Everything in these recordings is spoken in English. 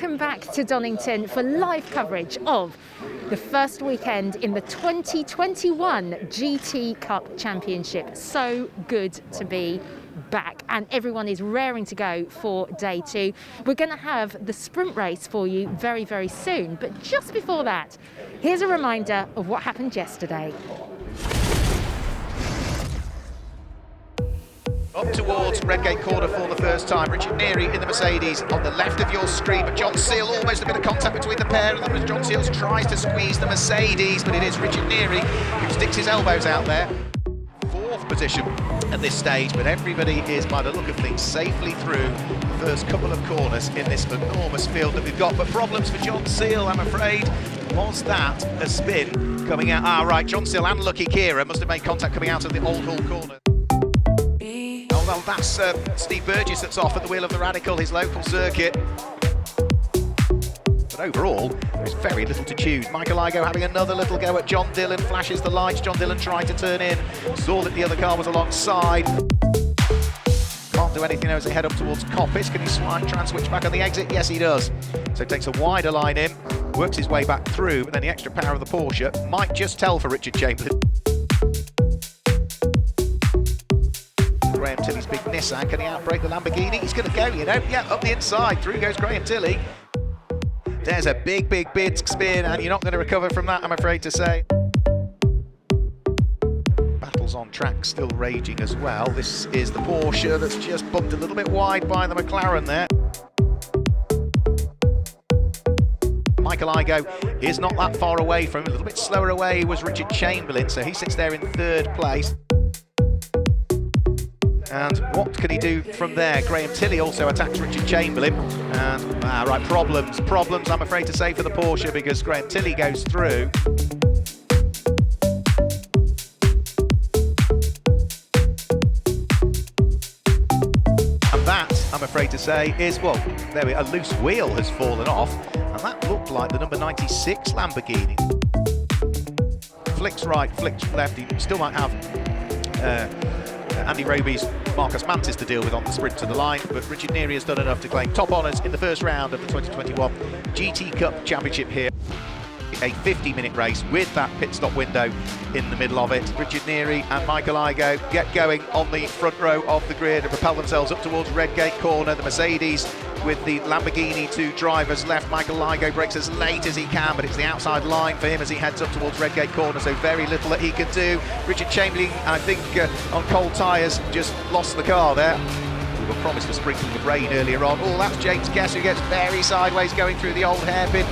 welcome back to Donington for live coverage of the first weekend in the 2021 GT Cup Championship. So good to be back, and everyone is raring to go for day two. We're going to have the sprint race for you very, very soon, but just before that, here's a reminder of what happened yesterday. Up towards Redgate corner for the first time. Richard Neary in the Mercedes on the left of your screen, but John Seal, almost a bit of contact between the pair of them as John Seals tries to squeeze the Mercedes, but it is Richard Neary who sticks his elbows out there. Fourth position at this stage, but everybody is, by the look of things, safely through the first couple of corners in this enormous field that we've got. But problems for John Seal, I'm afraid. Was that a spin coming out? Ah, right, John Seal and Lucky Kira must have made contact coming out of the Old Hall corner. Oh, well, that's Steve Burgess that's off at the wheel of the Radical, his local circuit. But overall, there's very little to choose. Michael Igoe having another little go at John Dillon, flashes the lights. John Dillon tried to turn in, saw that the other car was alongside. Can't do anything as they head up towards Coppice. Can he try and switch back on the exit? Yes, he does. So takes a wider line in, works his way back through, but then the extra power of the Porsche might just tell for Richard Chamberlain. Graham Tilley's big Nissan, can he outbrake the Lamborghini? He's going to go, you know, yeah, up the inside, through goes Graham Tilley. There's a big, big spin, and you're not going to recover from that, I'm afraid to say. Battles on track still raging as well. This is the Porsche that's just bumped a little bit wide by the McLaren there. Michael Igoe is not that far away from him, a little bit slower away was Richard Chamberlain, so he sits there in third place. And what can he do from there? Graham Tilley also attacks Richard Chamberlain. And, right, problems, I'm afraid to say, for the Porsche, because Graham Tilley goes through. And that, I'm afraid to say, is, well, there a loose wheel has fallen off. And that looked like the number 96 Lamborghini. Flicks right, flicks left, he still might have Andy Roby's Marcus Mantis to deal with on the sprint to the line, but Richard Neary has done enough to claim top honours in the first round of the 2021 GT Cup Championship here. A 50-minute race with that pit stop window in the middle of it. Richard Neary and Michael Igoe get going on the front row of the grid and propel themselves up towards Redgate corner. The Mercedes with the Lamborghini to driver's left. Michael Igoe brakes as late as he can, but it's the outside line for him as he heads up towards Redgate corner, so very little that he can do. Richard Chamberlain, I think, on cold tyres, just lost the car there. We were promised a sprinkling of rain earlier on. Oh, that's James Guess who gets very sideways going through the old hairpin.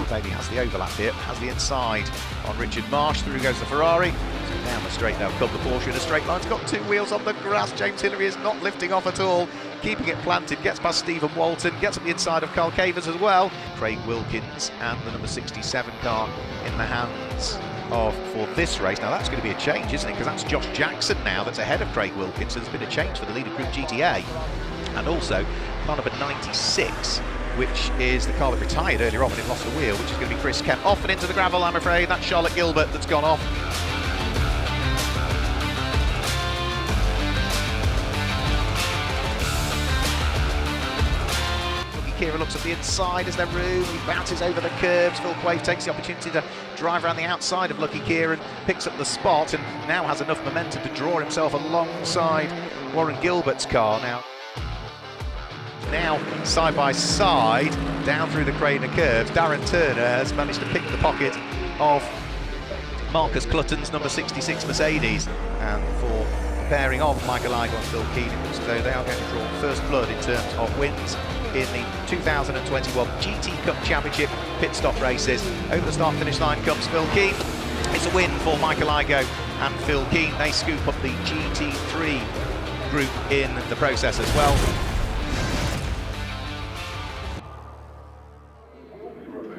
Bailey has the overlap here, has the inside on Richard Marsh. Through goes the Ferrari. So down the straight now come the Porsche in a straight line. It's got two wheels on the grass. James Hillary is not lifting off at all, keeping it planted, gets past Stephen Walton, gets up the inside of Carl Cavers as well. Craig Wilkins and the number 67 car in the hands of for this race. Now that's going to be a change, isn't it? Because that's Josh Jackson now that's ahead of Craig Wilkins. So there's been a change for the leader group GTA. And also car number 96, which is the car that retired earlier on when it lost the wheel, which is going to be Chris Kemp. Off and into the gravel, I'm afraid. That's Charlotte Gilbert that's gone off. Kira looks at the inside, is there room? He bounces over the curbs. Phil Quaife takes the opportunity to drive around the outside of Lucky Kieran, picks up the spot and now has enough momentum to draw himself alongside Warren Gilbert's car now side by side down through the Craner curves. Darren Turner has managed to pick the pocket of Marcus Clutton's number 66 Mercedes, and for the pairing of Michael Igoe and Phil Keane, it looks as though they are going to draw first blood in terms of wins in the 2021 GT Cup Championship pit stop races. Over the start finish line comes Phil Keane. It's a win for Michael Igoe and Phil Keane. They scoop up the GT3 group in the process as well.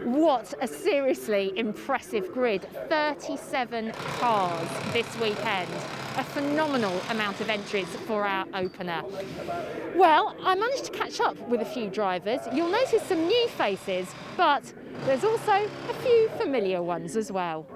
What a seriously impressive grid. 37 cars this weekend. A phenomenal amount of entries for our opener. Well, I managed to catch up with a few drivers. You'll notice some new faces, but there's also a few familiar ones as well.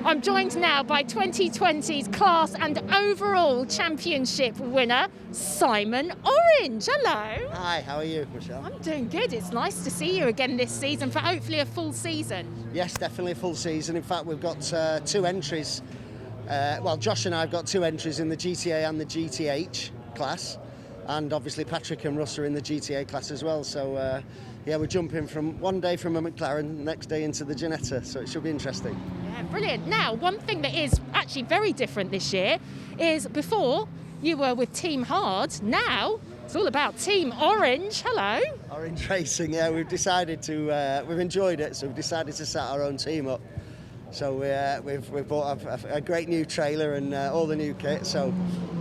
I'm joined now by 2020's class and overall championship winner, Simon Orange. Hello. Hi, how are you, Michelle? I'm doing good. It's nice to see you again this season for hopefully a full season. Yes, definitely a full season. In fact, we've got 2 entries. Well, Josh and I have got 2 entries in the GTA and the GTH class. And obviously Patrick and Russ are in the GTA class as well. So, yeah, we're jumping from one day from a McLaren, the next day into the Ginetta. So it should be interesting. Yeah, brilliant. Now, one thing that is actually very different this year is before you were with Team Hard. Now it's all about Team Orange. Hello. Orange Racing, yeah, we've decided to, we've enjoyed it, so we've decided to set our own team up. So we've bought a great new trailer and all the new kit. So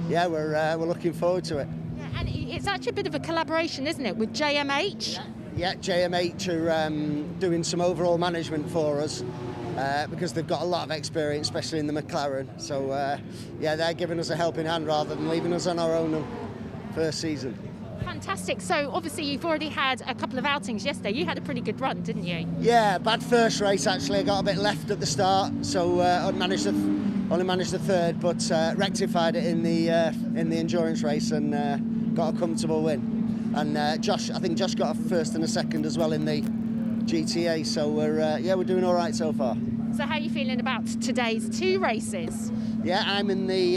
yeah, we're looking forward to it. Yeah, and it's actually a bit of a collaboration, isn't it, with JMH? Yeah, JMH are doing some overall management for us because they've got a lot of experience, especially in the McLaren. So yeah, they're giving us a helping hand rather than leaving us on our own first season. Fantastic. So obviously you've already had a couple of outings yesterday. You had a pretty good run, didn't you? Yeah, bad first race actually. I got a bit left at the start, so only managed the third, but rectified it in the endurance race and got a comfortable win. And I think Josh got a first and a second as well in the GTA. So we're doing all right so far. So how are you feeling about today's 2 races? Yeah, I'm in the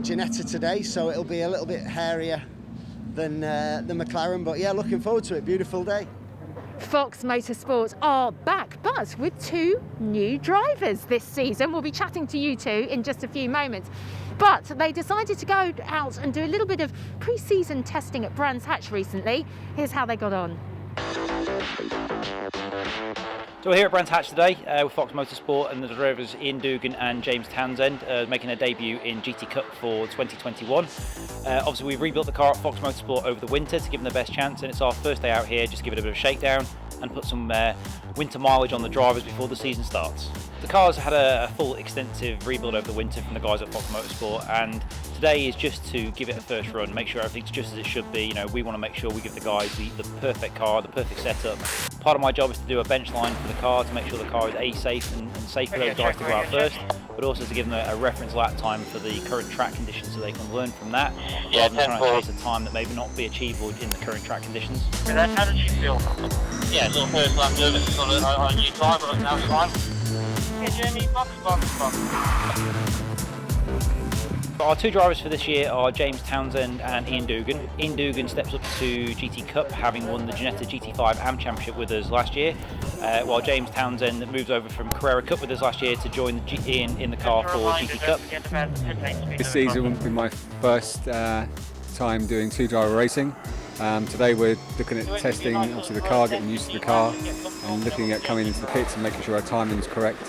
Ginetta today, so it'll be a little bit hairier than the McLaren, but yeah, looking forward to it. Beautiful day. Fox Motorsport are back, but with 2 new drivers this season. We'll be chatting to you 2 in just a few moments. But they decided to go out and do a little bit of pre-season testing at Brands Hatch recently. Here's how they got on. So we're here at Brands Hatch today with Fox Motorsport and the drivers Ian Dugan and James Townsend making their debut in GT Cup for 2021. Obviously we've rebuilt the car at Fox Motorsport over the winter to give them the best chance, and it's our first day out here just to give it a bit of a shakedown and put some winter mileage on the drivers before the season starts. The car's had a full extensive rebuild over the winter from the guys at Fox Motorsport, and today is just to give it a first run, make sure everything's just as it should be. You know, we want to make sure we give the guys the perfect car, the perfect setup. Part of my job is to do a bench line for the car to make sure the car is safe and safe for those guys to go out first, but also to give them a reference lap time for the current track conditions so they can learn from that, rather than trying to chase a time that may not be achievable in the current track conditions. How did you feel? Yeah, a little first lap nervous on a new tyre, but now it's fine. Yeah, Jamie, box. Our 2 drivers for this year are James Townsend and Ian Dugan. Ian Dugan steps up to GT Cup, having won the Ginetta GT5 AM Championship with us last year, while James Townsend moves over from Carrera Cup with us last year to join Ian in the car for GT Cup. This season will be my first time doing 2 driver racing. Today we're looking at testing obviously the car, getting used to the car, and looking at coming into the pits and making sure our timing is correct,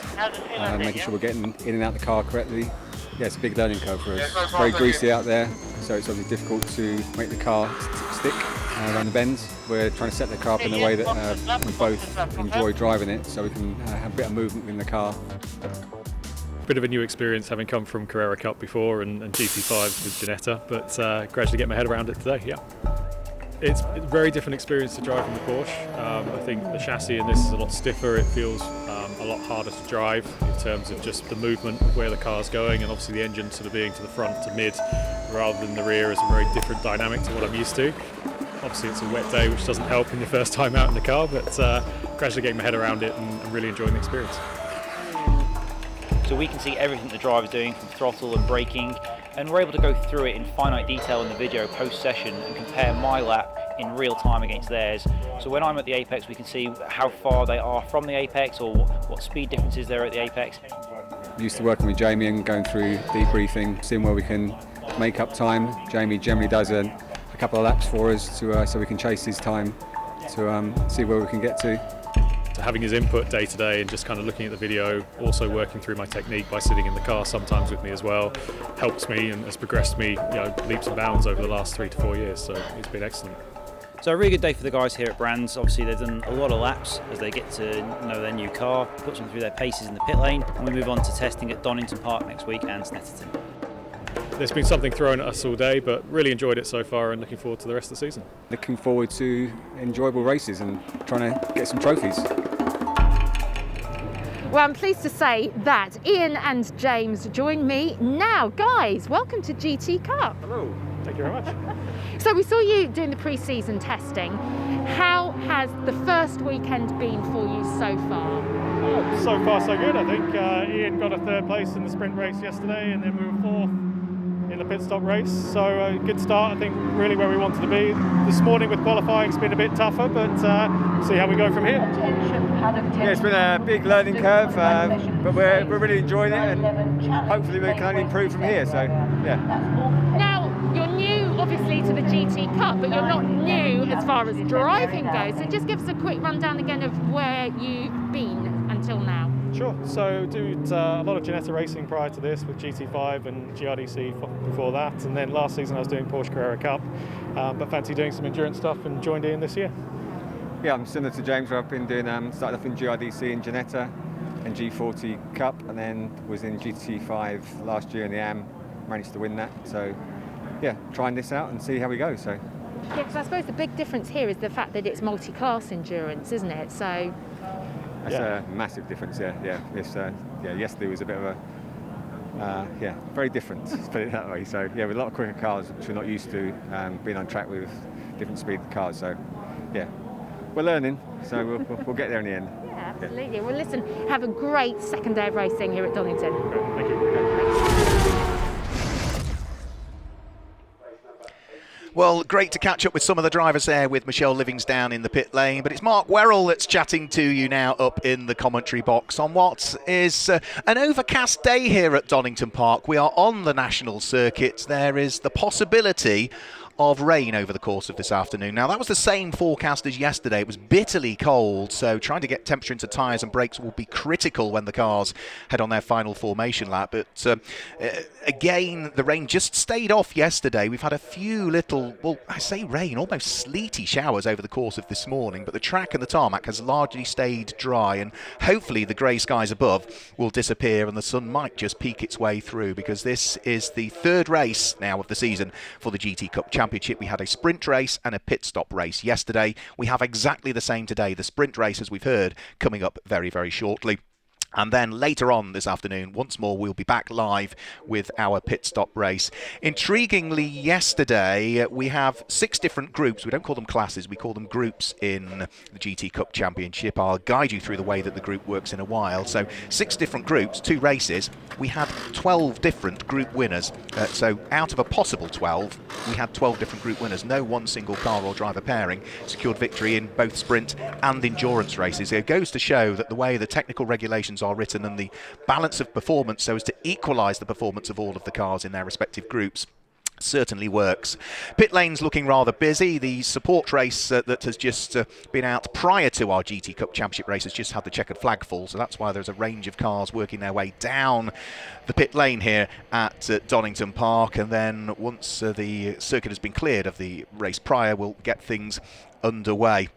making sure we're getting in and out the car correctly. Yeah, it's a big learning curve for us. It's very greasy out there, so it's obviously difficult to make the car stick around the bends. We're trying to set the car up in a way that we both enjoy driving it, so we can have a bit of movement in the car. Bit of a new experience having come from Carrera Cup before and GT5s with Ginetta, but gradually get my head around it today, yeah. It's a very different experience to drive in the Porsche. I think the chassis in this is a lot stiffer. It feels a lot harder to drive in terms of just the movement of where the car's going, and obviously the engine sort of being to the front to mid rather than the rear is a very different dynamic to what I'm used to. Obviously it's a wet day, which doesn't help in your first time out in the car, but gradually getting my head around it and really enjoying the experience. So we can see everything the driver's doing from throttle and braking, and we're able to go through it in finite detail in the video post-session and compare my lap in real time against theirs. So when I'm at the apex, we can see how far they are from the apex or what speed differences there are at the apex. Used to working with Jamie and going through debriefing, seeing where we can make up time. Jamie generally does a couple of laps for us so we can chase his time to see where we can get to. So having his input day to day and just kind of looking at the video, also working through my technique by sitting in the car sometimes with me as well, helps me and has progressed me, leaps and bounds over the last 3 to 4 years. So it's been excellent. So a really good day for the guys here at Brands. Obviously they've done a lot of laps as they get to know their new car, puts them through their paces in the pit lane, and we move on to testing at Donington Park next week and Snetterton. There's been something thrown at us all day, but really enjoyed it so far and looking forward to the rest of the season. Looking forward to enjoyable races and trying to get some trophies. Well, I'm pleased to say that Ian and James join me now. Guys, welcome to GT Cup. Hello, thank you very much. So we saw you doing the pre-season testing. How has the first weekend been for you so far? So far so good, I think. Ian got a third place in the sprint race yesterday, and then we were fourth in the pit stop race. So good start, I think, really where we wanted to be. This morning with qualifying it's been a bit tougher, but see how we go from here. Yeah, it's been a big learning curve, but we're really enjoying it, and hopefully we can only improve from here. So yeah. Now, you're new obviously to the GT Cup, but you're not new as far as driving goes. So just give us a quick rundown again of where you've been until now. Sure. So did a lot of Ginetta racing prior to this with GT5 and GRDC before that, and then last season I was doing Porsche Carrera Cup, but fancy doing some endurance stuff and joined Ian this year. Yeah, I'm similar to James, where I've been doing, started off in GRDC in Ginetta and G40 Cup, and then was in GT5 last year in the AM, managed to win that. So yeah, trying this out and see how we go. So Yeah, because I suppose the big difference here is the fact that it's multi-class endurance, isn't it? So that's a massive difference. Yeah. It's, yesterday was a bit of a very different, to put it that way. So yeah, with a lot of quicker cars, which we're not used to, being on track with different speed cars. So yeah, we're learning. So we'll get there in the end. yeah, absolutely. Well, listen, have a great second day of racing here at Donington. Thank you. Well, great to catch up with some of the drivers there with Michelle Livingsdown in the pit lane, but it's Mark Werrell that's chatting to you now up in the commentary box on what is an overcast day here at Donington Park. We are on the national circuit. There is the possibility of rain over the course of this afternoon. Now, that was the same forecast as yesterday. It was bitterly cold, so trying to get temperature into tyres and brakes will be critical when the cars head on their final formation lap. But again, the rain just stayed off yesterday. We've had a few little, well, I say rain, almost sleety showers over the course of this morning, but the track and the tarmac has largely stayed dry, and hopefully the grey skies above will disappear and the sun might just peek its way through, because this is the third race now of the season for the GT Cup Championship. We had a sprint race and a pit stop race yesterday. We have exactly the same today. The sprint race, as we've heard, coming up very, very shortly. And then later on this afternoon, once more, we'll be back live with our pit stop race. Intriguingly, yesterday, we have 6 different groups. We don't call them classes, we call them groups in the GT Cup Championship. I'll guide you through the way that the group works in a while. So 6 different groups, 2 races. We had 12 different group winners. So out of a possible 12, we had 12 different group winners. No one single car or driver pairing secured victory in both sprint and endurance races. It goes to show that the way the technical regulations are written and the balance of performance so as to equalise the performance of all of the cars in their respective groups certainly works. Pit lane's looking rather busy. The support race that has just been out prior to our GT Cup Championship race has just had the checkered flag fall, so that's why there's a range of cars working their way down the pit lane here at Donington Park, and then once the circuit has been cleared of the race prior, we'll get things underway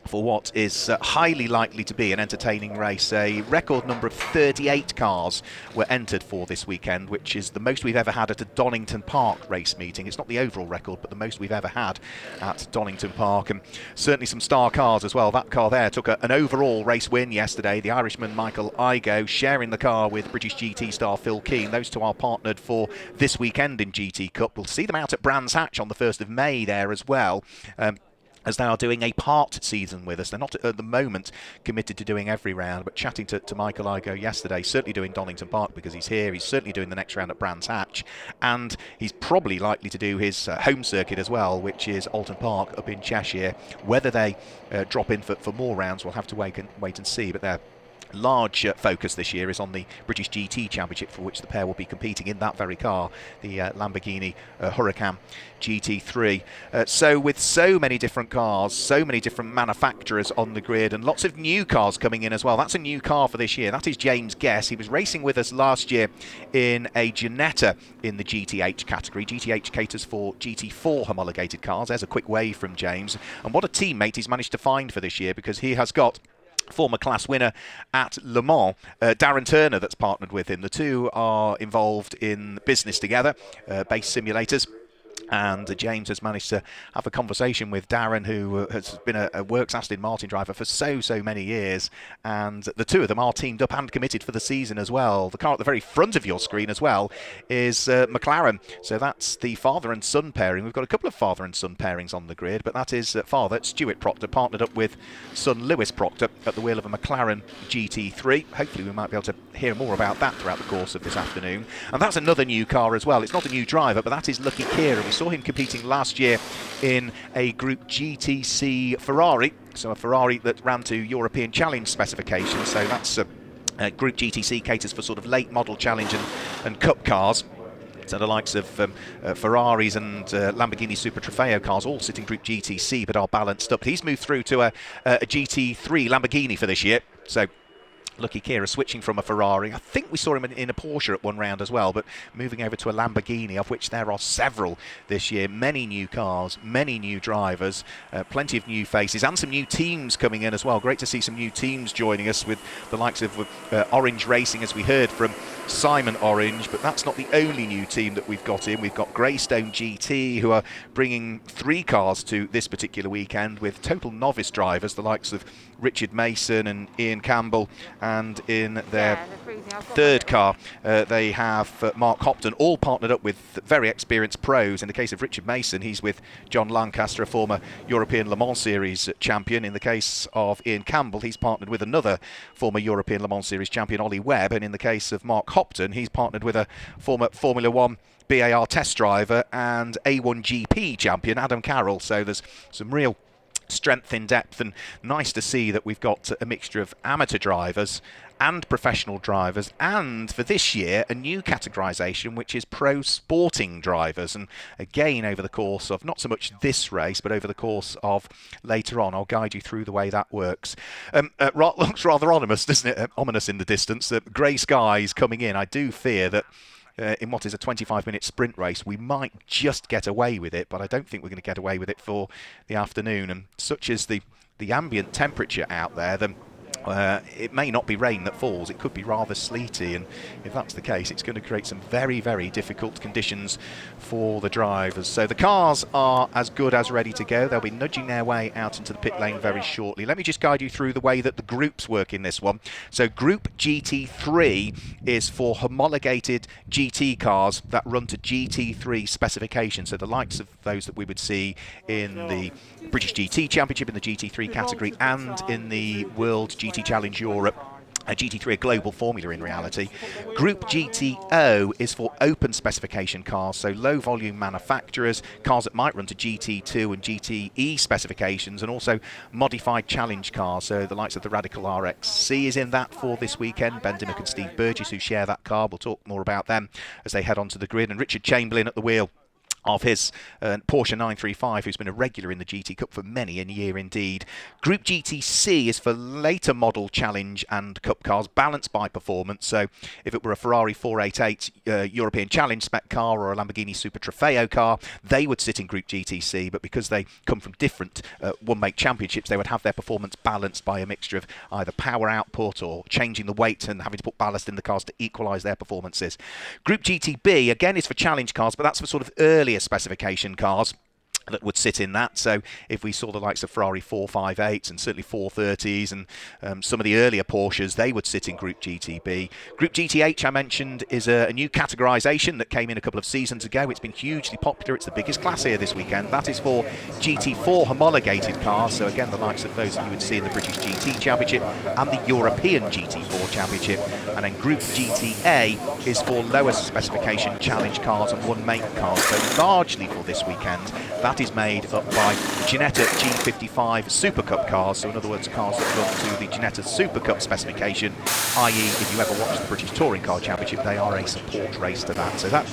for what is highly likely to be an entertaining race. A record number of 38 cars were entered for this weekend, which is the most we've ever had at a Donington Park race meeting. It's not the overall record, but the most we've ever had at Donington Park, and certainly some star cars as well. That car there took an overall race win yesterday. The Irishman Michael Igoe sharing the car with British GT star Phil Keane. Those two are partnered for this weekend in GT Cup. We'll see them out at Brands Hatch on the 1st of May there as well, as they are doing a part season with us. They're not at the moment committed to doing every round, but chatting to Michael Igoe yesterday, certainly doing Donington Park because he's here. He's certainly doing the next round at Brands Hatch, and he's probably likely to do his home circuit as well, which is Alton Park up in Cheshire. Whether they drop in for more rounds, we'll have to wait and see, but they're large focus this year is on the British GT Championship, for which the pair will be competing in that very car, the Lamborghini Huracan GT3. So with so many different cars, so many different manufacturers on the grid, and lots of new cars coming in as well. That's a new car for this year. That is James Guess. He was racing with us last year in a Ginetta in the GTH category. GTH caters for GT4 homologated cars. There's a quick wave from James. And what a teammate he's managed to find for this year, because he has got former class winner at Le Mans, Darren Turner, that's partnered with him. The two are involved in business together, base simulators. And James has managed to have a conversation with Darren, who has been a works Aston Martin driver for so many years. And the two of them are teamed up and committed for the season as well. The car at the very front of your screen as well is McLaren. So that's the father and son pairing. We've got a couple of father and son pairings on the grid, but that is father Stuart Proctor partnered up with son Lewis Proctor at the wheel of a McLaren GT3. Hopefully we might be able to hear more about that throughout the course of this afternoon. And that's another new car as well. It's not a new driver, but that is Lucky Kira. We saw him competing last year in a Group GTC Ferrari, so a Ferrari that ran to European Challenge specifications. So that's Group GTC caters for sort of late model challenge and cup cars. So the likes of Ferraris and Lamborghini Super Trofeo cars all sit in Group GTC but are balanced up. He's moved through to a GT3 Lamborghini for this year. So Lucky Kira switching from a Ferrari. I think we saw him in a Porsche at one round as well, but moving over to a Lamborghini, of which there are several this year. Many new cars, many new drivers, plenty of new faces, and some new teams coming in as well. Great to see some new teams joining us, with the likes of Orange Racing, as we heard from Simon Orange. But that's not the only new team that we've got in. We've got Greystone GT, who are bringing 3 cars to this particular weekend with total novice drivers, the likes of Richard Mason and Ian Campbell. And in their third car, they have Mark Hopton, all partnered up with very experienced pros. In the case of Richard Mason, he's with John Lancaster, a former European Le Mans Series champion. In the case of Ian Campbell, he's partnered with another former European Le Mans Series champion, Ollie Webb. And in the case of Mark Hopton, he's partnered with a former Formula One BAR test driver and A1GP champion, Adam Carroll. So there's some real strength in depth, and nice to see that we've got a mixture of amateur drivers and professional drivers, and for this year a new categorisation which is pro sporting drivers. And again, over the course of not so much this race but over the course of later on, I'll guide you through the way that works. Looks rather ominous, doesn't it? Ominous in the distance. Grey skies coming in. I do fear that in what is a 25-minute sprint race, we might just get away with it, but I don't think we're going to get away with it for the afternoon. And such is the ambient temperature out there, then it may not be rain that falls, it could be rather sleety, and if that's the case, it's going to create some very difficult conditions for the drivers. So the cars are as good as ready to go. They'll be nudging their way out into the pit lane very shortly. Let me just guide you through the way that the groups work in this one. So Group GT3 is for homologated GT cars that run to GT3 specifications, so the likes of those that we would see in the British GT Championship in the GT3 category and in the World GT Challenge Europe, a GT3, a global formula in reality. Group GTO is for open specification cars, so low volume manufacturers, cars that might run to GT2 and GTE specifications, and also modified challenge cars, so the likes of the Radical RXC is in that for this weekend. Ben Dimmock and Steve Burgess, who share that car, we'll talk more about them as they head onto the grid, and Richard Chamberlain at the wheel of his Porsche 935, who's been a regular in the GT Cup for many a year indeed. Group GTC is for later model challenge and cup cars, balanced by performance. So if it were a Ferrari 488 European Challenge spec car or a Lamborghini Super Trofeo car, they would sit in Group GTC, but because they come from different one-make championships, they would have their performance balanced by a mixture of either power output or changing the weight and having to put ballast in the cars to equalise their performances. Group GTB, again, is for challenge cars, but that's for sort of earlier specification cars that would sit in that. So if we saw the likes of Ferrari 458s and certainly 430s and some of the earlier Porsches, they would sit in Group GTB. Group GTH, I mentioned, is a new categorisation that came in a couple of seasons ago. It's been hugely popular. It's the biggest class here this weekend. That is for GT4 homologated cars. So again, the likes of those that you would see in the British GT Championship and the European GT4 Championship. And then Group GTA is for lower specification challenge cars and one-make cars. So largely for this weekend, that is made up by Ginetta G55 Super Cup cars, so in other words cars that run to the Ginetta Super Cup specification, i.e. if you ever watch the British Touring Car Championship, they are a support race to that. So that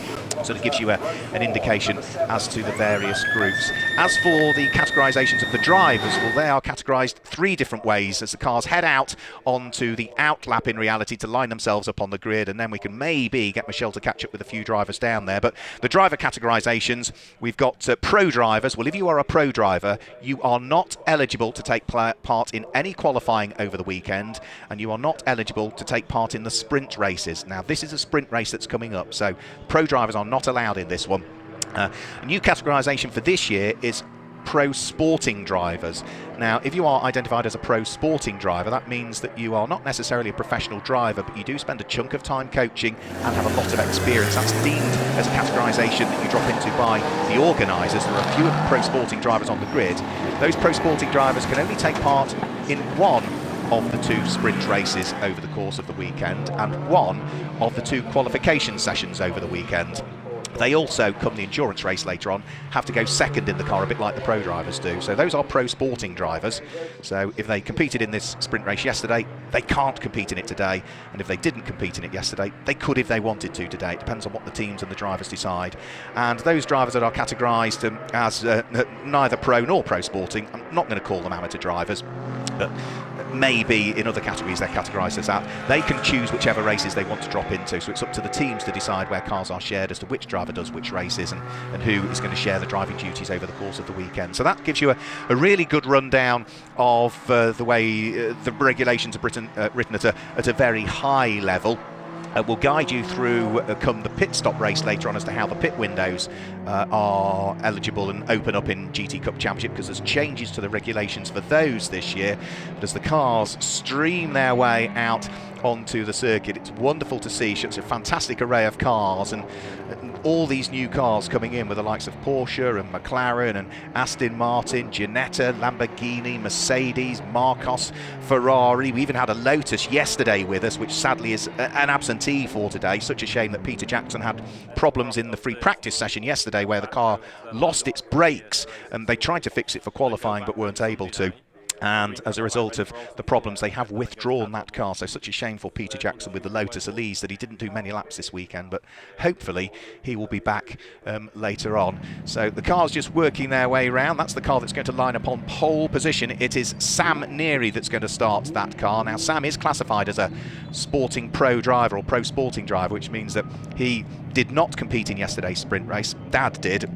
sort of gives you an indication as to the various groups. As for the categorisations of the drivers, well, they are categorised 3 different ways as the cars head out onto the outlap in reality to line themselves up on the grid, and then we can maybe get Michelle to catch up with a few drivers down there. But the driver categorisations, we've got pro drivers. Well, if you are a pro driver, you are not eligible to take part in any qualifying over the weekend, and you are not eligible to take part in the sprint races. Now, this is a sprint race that's coming up, so pro drivers are not allowed in this one. A new categorisation for this year is pro sporting drivers. Now, if you are identified as a pro sporting driver, that means that you are not necessarily a professional driver, but you do spend a chunk of time coaching and have a lot of experience. That's deemed as a categorisation that you drop into by the organisers. There are fewer pro sporting drivers on the grid. Those pro sporting drivers can only take part in one of the 2 sprint races over the course of the weekend and one of the 2 qualification sessions over the weekend. They also, come the endurance race later on, have to go second in the car, a bit like the pro drivers do. So those are pro sporting drivers. So if they competed in this sprint race yesterday, they can't compete in it today. And if they didn't compete in it yesterday, they could if they wanted to today. It depends on what the teams and the drivers decide. And those drivers that are categorised as neither pro nor pro sporting, I'm not going to call them amateur drivers, but maybe in other categories they're categorised as that. They can choose whichever races they want to drop into, so it's up to the teams to decide where cars are shared as to which driver does which races and who is going to share the driving duties over the course of the weekend. So that gives you a really good rundown of the way the regulations are written at a very high level. We'll guide you through come the pit stop race later on as to how the pit windows are eligible and open up in GT Cup Championship, because there's changes to the regulations for those this year. But as the cars stream their way out onto the circuit, it's wonderful to see such a fantastic array of cars and all these new cars coming in with the likes of Porsche and McLaren and Aston Martin, Ginetta, Lamborghini, Mercedes, Marcos, Ferrari. We even had a Lotus yesterday with us, which sadly is an absentee for today. Such a shame that Peter Jackson had problems in the free practice session yesterday where the car lost its brakes and they tried to fix it for qualifying but weren't able to. And as a result of the problems, they have withdrawn that car. So such a shame for Peter Jackson with the Lotus Elise that he didn't do many laps this weekend, but hopefully he will be back later on. So the car's just working their way around. That's the car that's going to line up on pole position. It is Sam Neary that's going to start that car. Now, Sam is classified as a sporting pro driver or pro sporting driver, which means that he did not compete in yesterday's sprint race. Dad did.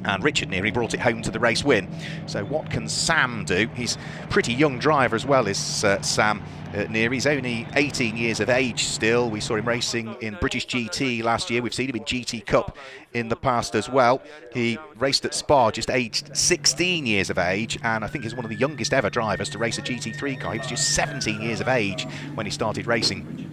And Richard Neary brought it home to the race win. So what can Sam do? He's a pretty young driver as well, is Sam Neary. He's only 18 years of age still. We saw him racing in British GT last year. We've seen him in GT Cup in the past as well. He raced at Spa just aged 16 years of age, and I think he's one of the youngest ever drivers to race a GT3 car. He was just 17 years of age when he started racing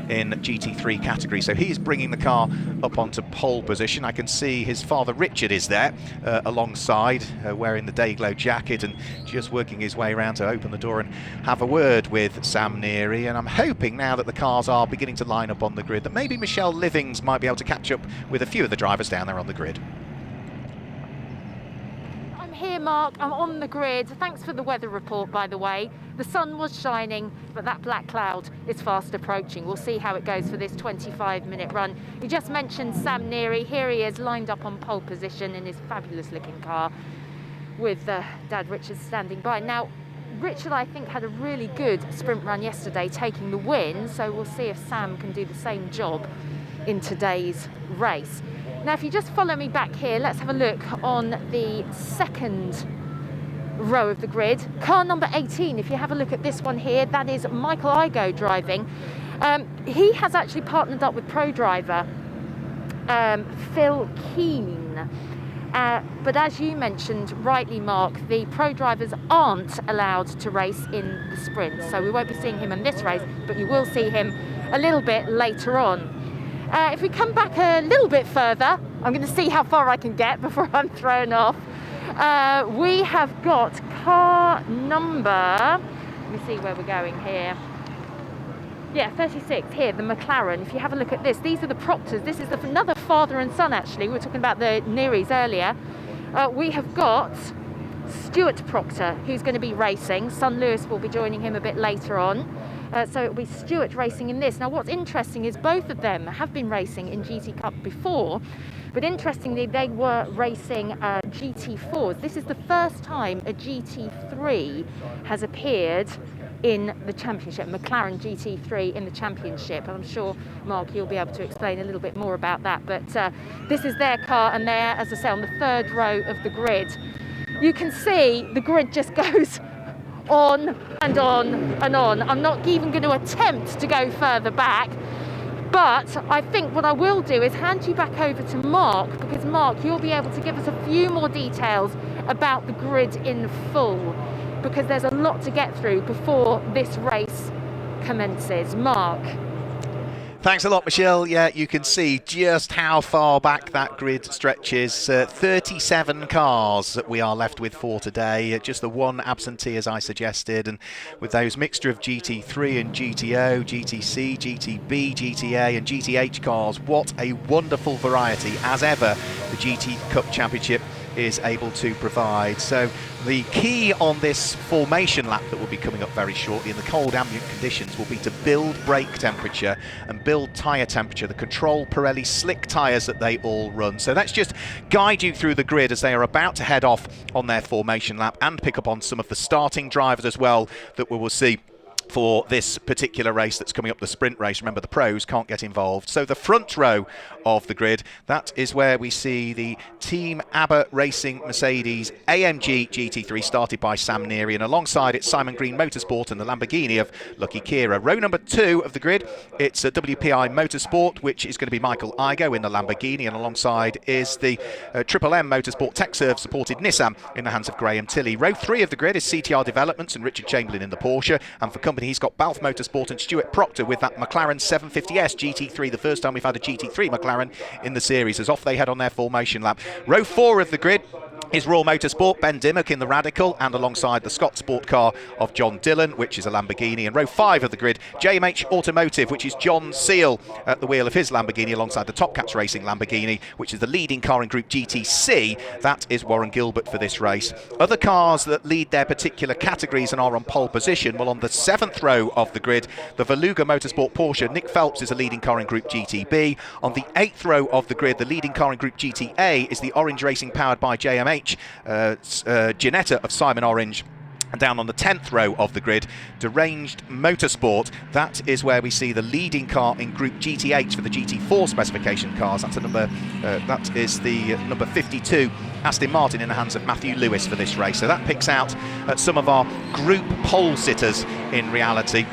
in GT3 category. So he is bringing the car up onto pole position. I can see his father Richard is there alongside, wearing the Dayglow jacket and just working his way around to open the door and have a word with Sam Neary. And I'm hoping now that the cars are beginning to line up on the grid that maybe Michelle Livings might be able to catch up with a few of the drivers down there on the grid. Here, Mark, I'm on the grid. Thanks for the weather report, by the way. The sun was shining, but that black cloud is fast approaching. We'll see how it goes for this 25-minute run. You just mentioned Sam Neary. Here he is, lined up on pole position in his fabulous-looking car with Dad Richard standing by. Now, Richard, I think, had a really good sprint run yesterday, taking the win, so we'll see if Sam can do the same job in today's race. Now, if you just follow me back here, let's have a look on the second row of the grid. Car number 18, if you have a look at this one here, that is Michael Igoe driving. He has actually partnered up with pro driver Phil Keane. But as you mentioned rightly, Mark, the pro drivers aren't allowed to race in the sprint, so we won't be seeing him in this race, but you will see him a little bit later on. If we come back a little bit further, I'm going to see how far I can get before I'm thrown off. We have got car number, let me see where we're going here. Yeah, 36 here, the McLaren. If you have a look at this, these are the Proctors. This is another father and son, actually. We were talking about the Nearys earlier. We have got Stuart Proctor, who's going to be racing. Son Lewis will be joining him a bit later on. So it'll be Stuart racing in this. Now, what's interesting is both of them have been racing in GT Cup before, but interestingly, they were racing GT4s. This is the first time a GT3 has appeared in the championship, McLaren GT3 in the championship. I'm sure, Mark, you'll be able to explain a little bit more about that. But this is their car, and they're, as I say, on the third row of the grid. You can see the grid just goes on and on and on. I'm not even going to attempt to go further back. But I think what I will do is hand you back over to Mark, because Mark, you'll be able to give us a few more details about the grid in full, because there's a lot to get through before this race commences. Mark. Thanks a lot, Michelle. Yeah, you can see just how far back that grid stretches. 37 cars that we are left with for today. Just the one absentee, as I suggested, and with those mixture of GT3 and GTO, GTC, GTB, GTA and GTH cars, what a wonderful variety, as ever, the GT Cup Championship is able to provide. So the key on this formation lap that will be coming up very shortly in the cold ambient conditions will be to build brake temperature and build tyre temperature, the Control Pirelli slick tyres that they all run. So let's just guide you through the grid as they are about to head off on their formation lap and pick up on some of the starting drivers as well that we will see for this particular race that's coming up, the sprint race. Remember, the pros can't get involved. So the front row of the grid, that is where we see the Team ABBA Racing Mercedes AMG GT3 started by Sam Neary, and alongside it Simon Green Motorsport and the Lamborghini of Lucky Kira. Row number 2 of the grid, it's a WPI Motorsport, which is going to be Michael Igoe in the Lamborghini, and alongside is the Triple M Motorsport TechServe supported Nissan in the hands of Graham Tilley. Row 3 of the grid is CTR Developments and Richard Chamberlain in the Porsche, and for company he's got Balf Motorsport and Stuart Proctor with that McLaren 750S GT3, the first time we've had a GT3 McLaren in the series, as off they head on their formation lap. Row 4 of the grid is Raw Motorsport, Ben Dimmock in the Radical, and alongside the Scott Sport car of John Dillon, which is a Lamborghini. And row 5 of the grid, JMH Automotive, which is John Seal at the wheel of his Lamborghini, alongside the Top Cats Racing Lamborghini, which is the leading car in Group GTC. That is Warren Gilbert for this race. Other cars that lead their particular categories and are on pole position, well, on the 7th row of the grid, the Veluga Motorsport Porsche, Nick Phelps is a leading car in Group GTB. On the 8th row of the grid, the leading car in Group GTA is the Orange Racing powered by JMH, Ginetta of Simon Orange. And down on the 10th row of the grid, Deranged Motorsport, that is where we see the leading car in Group GTH for the GT4 specification cars. That's that is the number 52 Aston Martin in the hands of Matthew Lewis for this race. So that picks out some of our group pole sitters in reality,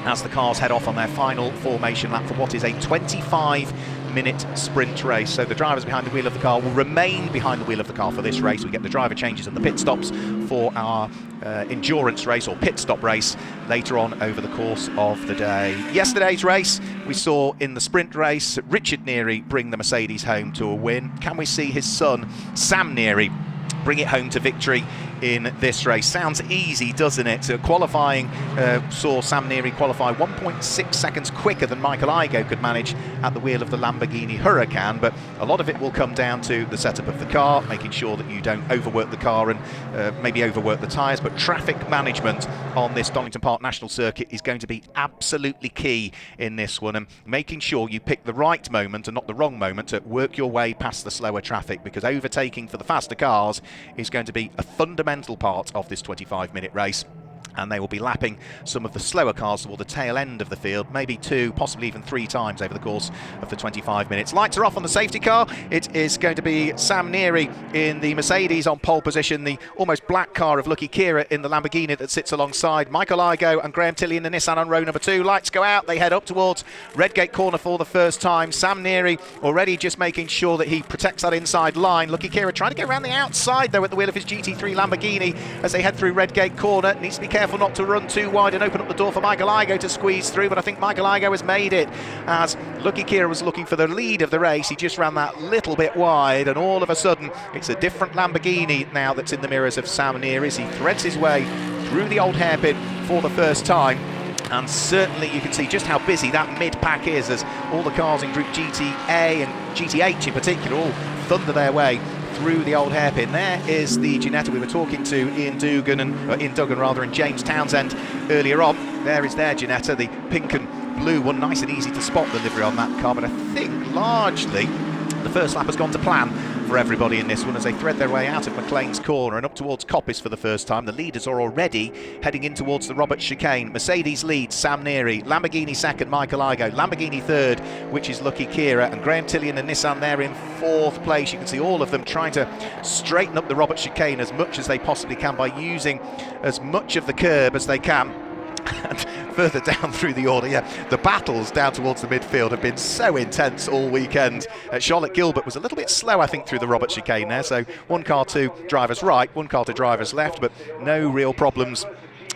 as the cars head off on their final formation lap for what is a 25-minute sprint race. So the drivers behind the wheel of the car will remain behind the wheel of the car for this race. We get the driver changes and the pit stops for our endurance race or pit stop race later on over the course of the day. Yesterday's race, we saw in the sprint race Richard Neary bring the Mercedes home to a win. Can we see his son, Sam Neary, bring it home to victory in this race? Sounds easy, doesn't it? Qualifying saw Sam Neary qualify 1.6 seconds quicker than Michael Igoe could manage at the wheel of the Lamborghini Huracan, but a lot of it will come down to the setup of the car, making sure that you don't overwork the car and maybe overwork the tyres. But traffic management on this Donington Park National Circuit is going to be absolutely key in this one, and making sure you pick the right moment and not the wrong moment to work your way past the slower traffic, because overtaking for the faster cars is going to be a fundamental part of this 25-minute race. And they will be lapping some of the slower cars toward the tail end of the field, maybe 2, possibly even 3 times over the course of the 25 minutes. Lights are off on the safety car. It is going to be Sam Neary in the Mercedes on pole position, the almost black car of Lucky Kira in the Lamborghini that sits alongside Michael Igoe and Graham Tilley in the Nissan on row number 2. Lights go out. They head up towards Redgate Corner for the first time. Sam Neary already just making sure that he protects that inside line. Lucky Kira trying to get around the outside, though, at the wheel of his GT3 Lamborghini as they head through Redgate Corner. Needs to be careful not to run too wide and open up the door for Michael Igoe to squeeze through, but I think Michael Igoe has made it, as Lucky Kira was looking for the lead of the race. He just ran that little bit wide, and all of a sudden it's a different Lamborghini now that's in the mirrors of Sam Neary as he threads his way through the old hairpin for the first time. And certainly you can see just how busy that mid-pack is, as all the cars in Group GTA and GTH in particular all thunder their way through the old hairpin. There is the Ginetta we were talking to, Ian Duggan and James Townsend earlier on. There is their Ginetta, the pink and blue one. Nice and easy to spot the livery on that car, but I think largely the first lap has gone to plan for everybody in this one as they thread their way out of McLean's Corner and up towards Coppice for the first time. The leaders are already heading in towards the Robert Chicane. Mercedes leads Sam Neary, Lamborghini second Michael Igoe, Lamborghini third, which is Lucky Kira, and Graham Tilley and the Nissan there in 4th place. You can see all of them trying to straighten up the Robert Chicane as much as they possibly can by using as much of the curb as they can. And further down through the order, the battles down towards the midfield have been so intense all weekend. Charlotte Gilbert was a little bit slow, I think, through the Robert chicane there, so one car to driver's right, one car to driver's left, but no real problems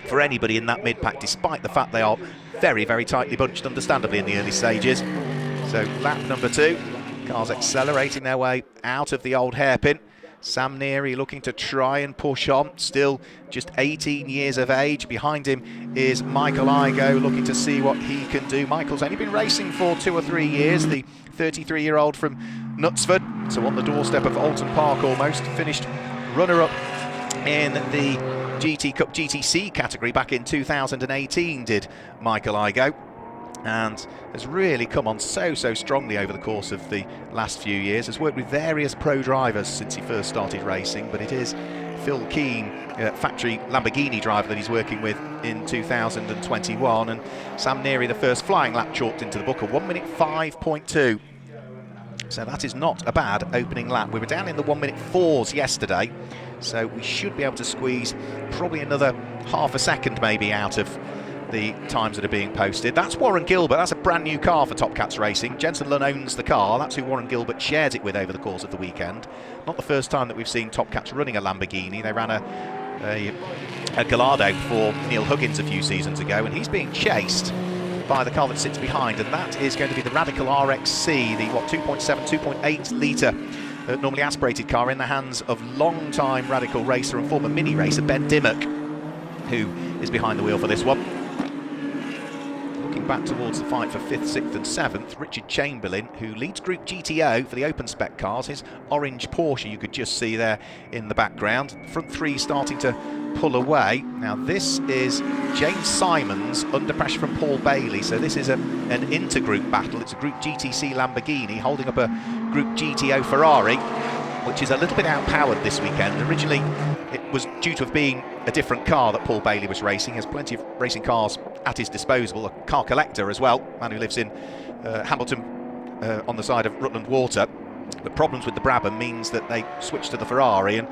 for anybody in that mid-pack, despite the fact they are very, very tightly bunched, understandably, in the early stages. So lap number 2, cars accelerating their way out of the old hairpin. Sam Neary looking to try and push on, still just 18 years of age. Behind him is Michael Igoe looking to see what he can do. Michael's only been racing for 2 or 3 years, the 33-year-old from Knutsford, so on the doorstep of Alton Park almost. Finished runner-up in the GT Cup GTC category back in 2018, did Michael Igoe, and has really come on so strongly over the course of the last few years. Has worked with various pro drivers since he first started racing, but it is Phil Keane, factory Lamborghini driver, that he's working with in 2021. And Sam Neary, the first flying lap chalked into the book, a 1:05.2. So that is not a bad opening lap. We were down in the 1:04s yesterday, so we should be able to squeeze probably another half a second maybe out of the times that are being posted. That's Warren Gilbert. That's a brand new car for Top Cats Racing. Jensen Lunn owns the car. That's who Warren Gilbert shares it with over the course of the weekend. Not the first time that we've seen Top Cats running a Lamborghini. They ran a Gallardo for Neil Huggins a few seasons ago, and he's being chased by the car that sits behind, and that is going to be the Radical RXC, the 2.7, 2.8 litre normally aspirated car, in the hands of long-time Radical racer and former mini racer Ben Dimmock, who is behind the wheel for this one. Back towards the fight for 5th, 6th and 7th, Richard Chamberlain, who leads Group GTO for the open spec cars, his orange Porsche you could just see there in the background. Front 3 starting to pull away. Now this is James Simons under pressure from Paul Bailey, so this is an intergroup battle. It's a Group GTC Lamborghini holding up a Group GTO Ferrari, which is a little bit outpowered this weekend. Originally it was due to have been a different car that Paul Bailey was racing. He has plenty of racing cars at his disposal, a car collector as well, a man who lives in Hamilton on the side of Rutland Water. But problems with the Brabham means that they switched to the Ferrari, and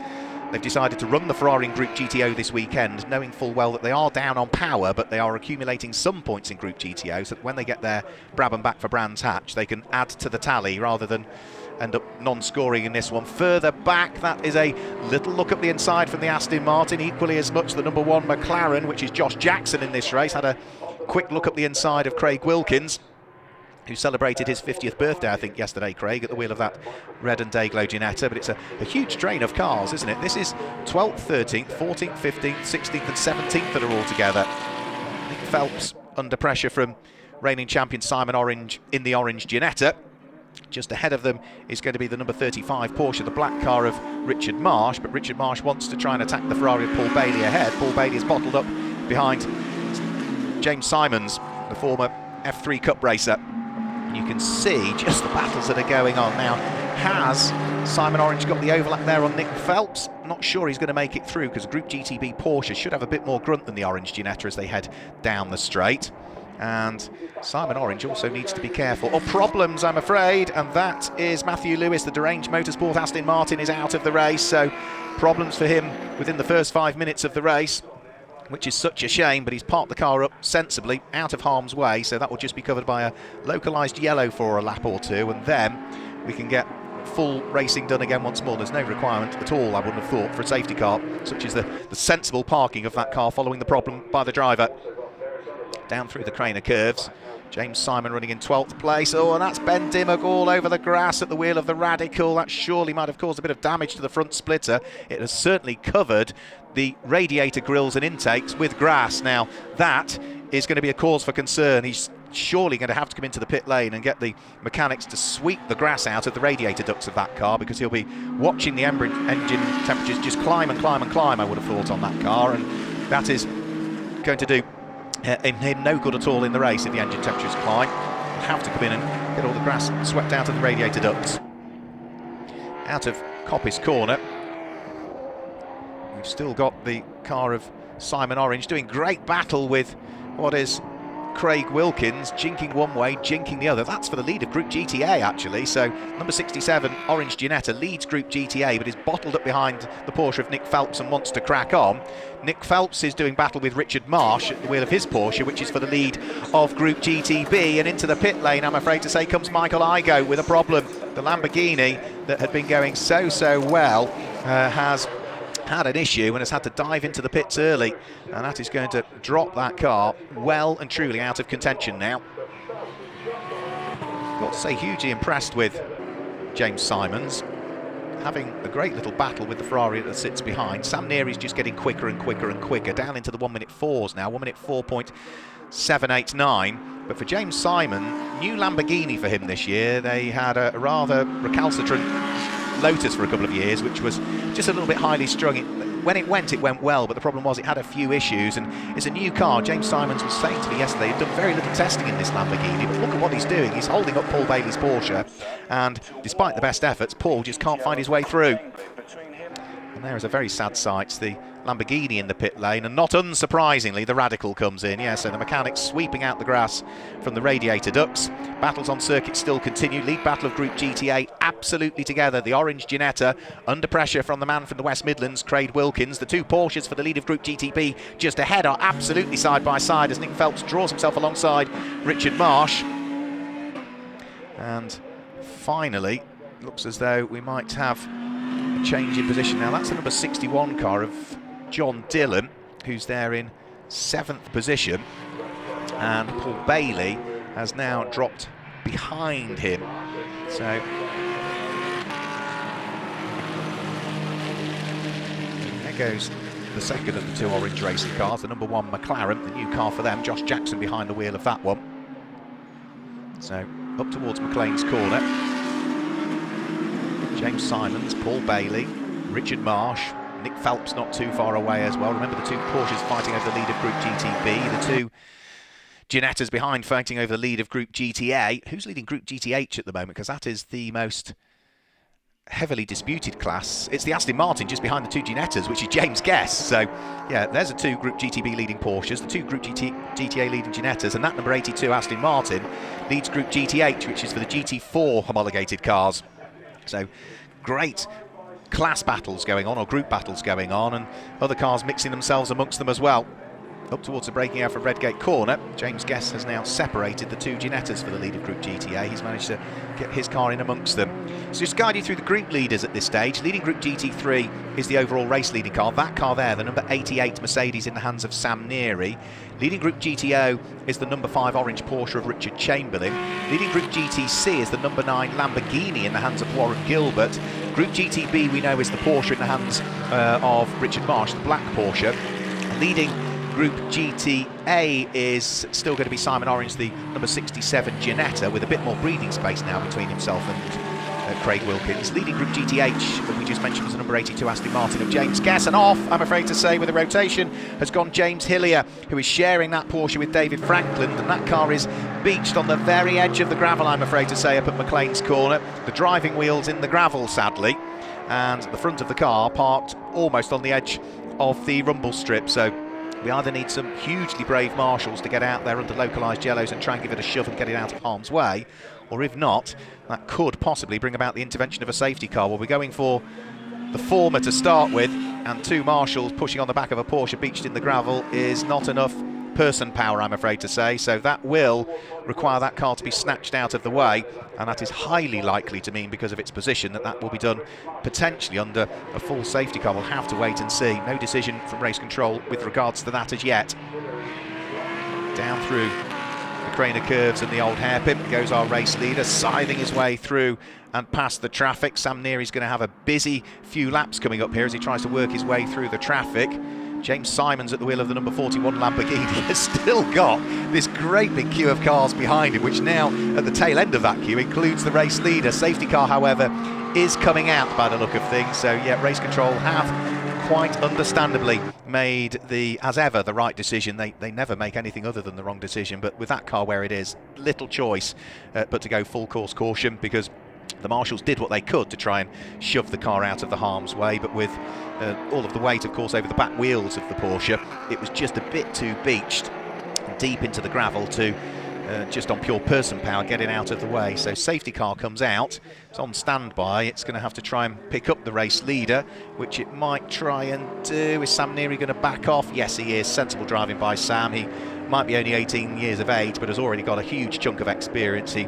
they've decided to run the Ferrari in Group GTO this weekend, knowing full well that they are down on power, but they are accumulating some points in Group GTO, so that when they get their Brabham back for Brands Hatch, they can add to the tally rather than end up non-scoring in this one. Further back, that is a little look at the inside from the Aston Martin, equally as much the number 1 McLaren, which is Josh Jackson in this race. Had a quick look at the inside of Craig Wilkins, who celebrated his 50th birthday, I think, yesterday, Craig, at the wheel of that red and Dayglow Ginetta. But it's a huge train of cars, isn't it? This is 12th, 13th, 14th, 15th, 16th and 17th that are all together. Nick Phelps under pressure from reigning champion Simon Orange in the orange Ginetta. Just ahead of them is going to be the number 35 Porsche, the black car of Richard Marsh, but Richard Marsh wants to try and attack the Ferrari of Paul Bailey ahead. Paul Bailey is bottled up behind James Simons, the former F3 Cup racer. And you can see just the battles that are going on now. Has Simon Orange got the overlap there on Nick Phelps? Not sure he's going to make it through, because Group GTB Porsche should have a bit more grunt than the orange Ginetta as they head down the straight. And Simon Orange also needs to be careful. Oh, problems, I'm afraid, and that is Matthew Lewis, the deranged motorsport Aston Martin, is out of the race, so problems for him within the first 5 minutes of the race, which is such a shame, but he's parked the car up sensibly out of harm's way, so that will just be covered by a localised yellow for a lap or two, and then we can get full racing done again once more. There's no requirement at all, I wouldn't have thought, for a safety car, such as the sensible parking of that car following the problem by the driver. Down through the Craner curves, James Simon running in 12th place. Oh, and that's Ben Dimmock all over the grass at the wheel of the Radical. That surely might have caused a bit of damage to the front splitter. It has certainly covered the radiator grills and intakes with grass. Now, that is going to be a cause for concern. He's surely going to have to come into the pit lane and get the mechanics to sweep the grass out of the radiator ducts of that car, because he'll be watching the engine temperatures just climb and climb and climb, I would have thought, on that car, and that is going to do him no good at all in the race if the engine temperatures climb. He'll have to come in and get all the grass swept out of the radiator ducts. Out of Coppice Corner, we've still got the car of Simon Orange doing great battle with what is Craig Wilkins, jinking one way, jinking the other. That's for the lead of Group GTA, actually. So number 67, Orange Ginetta, leads Group GTA, but is bottled up behind the Porsche of Nick Phelps and wants to crack on. Nick Phelps is doing battle with Richard Marsh at the wheel of his Porsche, which is for the lead of Group GTB. And into the pit lane, I'm afraid to say, comes Michael Igoe with a problem. The Lamborghini that had been going so well has had an issue and has had to dive into the pits early, and that is going to drop that car well and truly out of contention now. Got to say, hugely impressed with James Simons, having a great little battle with the Ferrari that sits behind. Sam Neary's just getting quicker and quicker and quicker, down into the 1 minute 4s now, 1 minute 4.789. But for James Simon, new Lamborghini for him this year. They had a rather recalcitrant Lotus for a couple of years, which was just a little bit highly strung. When it went well, but the problem was it had a few issues, and it's a new car. James Simons was saying to me yesterday he'd done very little testing in this Lamborghini, but look at what he's doing. He's holding up Paul Bailey's Porsche, and despite the best efforts, Paul just can't find his way through. And there is a very sad sight, the Lamborghini in the pit lane, and not unsurprisingly the Radical comes in. Yeah, so the mechanics sweeping out the grass from the radiator ducts. Battles on circuit still continue. Lead battle of Group GTA absolutely together. The Orange Ginetta under pressure from the man from the West Midlands, Craig Wilkins. The two Porsches for the lead of Group GTB just ahead are absolutely side by side as Nick Phelps draws himself alongside Richard Marsh. And finally, looks as though we might have a change in position now. That's the number 61 car of John Dillon, who's there in 7th position, and Paul Bailey has now dropped behind him. So there goes the second of the two orange racing cars, the number 1 McLaren, the new car for them. Josh Jackson behind the wheel of that one. So up towards McLean's corner. James Simons, Paul Bailey, Richard Marsh, Nick Phelps not too far away as well. Remember the two Porsches fighting over the lead of Group GTB, the two Ginettas behind fighting over the lead of Group GTA. Who's leading Group GTH at the moment? Because that is the most heavily disputed class. It's the Aston Martin just behind the two Ginettas, which is James Guest. So, yeah, there's the two Group GTB leading Porsches, the two Group GTA leading Ginettas, and that number 82 Aston Martin leads Group GTH, which is for the GT4 homologated cars. So, great class battles going on, or group battles going on, and other cars mixing themselves amongst them as well. Up towards the breaking out of Redgate corner, James Guest has now separated the two Ginettas for the lead of Group GTA. He's managed to get his car in amongst them. So just guide you through the group leaders at this stage. Leading Group GT3 is the overall race leading car. That car there, the number 88 Mercedes in the hands of Sam Neary. Leading Group GTO is the number 5 orange Porsche of Richard Chamberlain. Leading Group GTC is the number 9 Lamborghini in the hands of Warren Gilbert. Group GTB we know is the Porsche in the hands of Richard Marsh, the black Porsche. Leading Group GTA is still going to be Simon Orange, the number 67 Ginetta, with a bit more breathing space now between himself and Craig Wilkins. Leading Group GTH, that we just mentioned, was the number 82 Aston Martin of James Guest. And off, I'm afraid to say, with a rotation, has gone James Hillier, who is sharing that Porsche with David Franklin, and that car is beached on the very edge of the gravel, I'm afraid to say, up at McLean's corner. The driving wheel's in the gravel, sadly, and the front of the car parked almost on the edge of the rumble strip. So we either need some hugely brave marshals to get out there under localised yellows and try and give it a shove and get it out of harm's way, or if not, that could possibly bring about the intervention of a safety car. Well, we're going for the former to start with, and two marshals pushing on the back of a Porsche beached in the gravel is not enough person power, I'm afraid to say, so that will require that car to be snatched out of the way, and that is highly likely to mean, because of its position, that will be done potentially under a full safety car. We'll have to wait and see. No decision from race control with regards to that as yet. Down through the crane of curves and the old hairpin goes our race leader, scything his way through and past the traffic. Sam Neary's going to have a busy few laps coming up here as he tries to work his way through the traffic. James Simons at the wheel of the number 41 Lamborghini has still got this great big queue of cars behind him, which now at the tail end of that queue includes the race leader. Safety car, however, is coming out by the look of things. So yeah, race control have quite understandably made as ever, the right decision. They never make anything other than the wrong decision, but with that car where it is, little choice but to go full course caution, because the marshals did what they could to try and shove the car out of the harm's way, but with all of the weight, of course, over the back wheels of the Porsche, it was just a bit too beached. deep into the gravel to just on pure person power getting out of the way. So safety car comes out, it's on standby, it's going to have to try and pick up the race leader, which it might try and do. Is Sam Neary going to back off? Yes, he is. Sensible driving by Sam. He might be only 18 years of age, but has already got a huge chunk of experience. He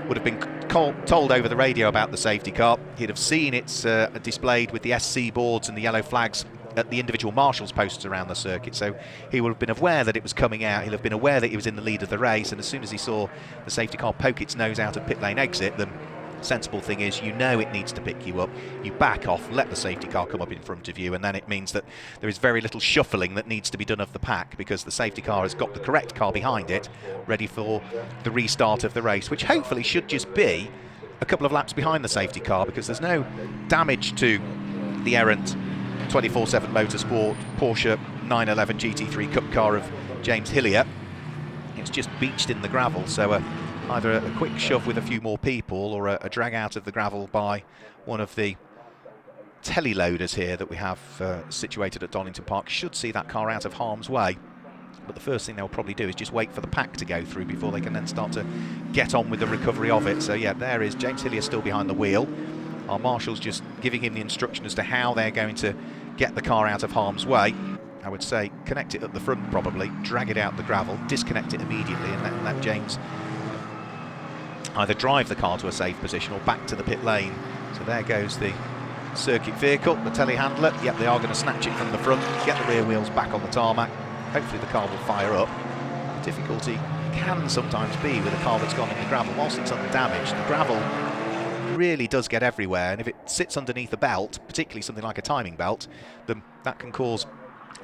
would have been told over the radio about the safety car. He'd have seen it's displayed with the SC boards and the yellow flags at the individual marshals posts around the circuit, so he would have been aware that it was coming out. He'll have been aware that he was in the lead of the race, and as soon as he saw the safety car poke its nose out of pit lane exit, the sensible thing is, you know it needs to pick you up, you back off, let the safety car come up in front of you, and then it means that there is very little shuffling that needs to be done of the pack, because the safety car has got the correct car behind it ready for the restart of the race, which hopefully should just be a couple of laps behind the safety car, because there's no damage to the errant 24/7 Motorsport Porsche 911 GT3 Cup car of James Hillier. It's just beached in the gravel, so either a quick shove with a few more people or a drag out of the gravel by one of the teleloaders here that we have situated at Donington Park should see that car out of harm's way. But the first thing they'll probably do is just wait for the pack to go through before they can then start to get on with the recovery of it. So yeah, there is James Hillier still behind the wheel. Our marshals just giving him the instruction as to how they're going to get the car out of harm's way. I would say connect it at the front probably, drag it out the gravel, disconnect it immediately, and let James either drive the car to a safe position or back to the pit lane. So there goes the circuit vehicle, the telehandler. Yep, they are going to snatch it from the front, get the rear wheels back on the tarmac. Hopefully the car will fire up. The difficulty can sometimes be with a car that's gone in the gravel. Whilst it's undamaged, the gravel really does get everywhere, and if it sits underneath a belt, particularly something like a timing belt, then that can cause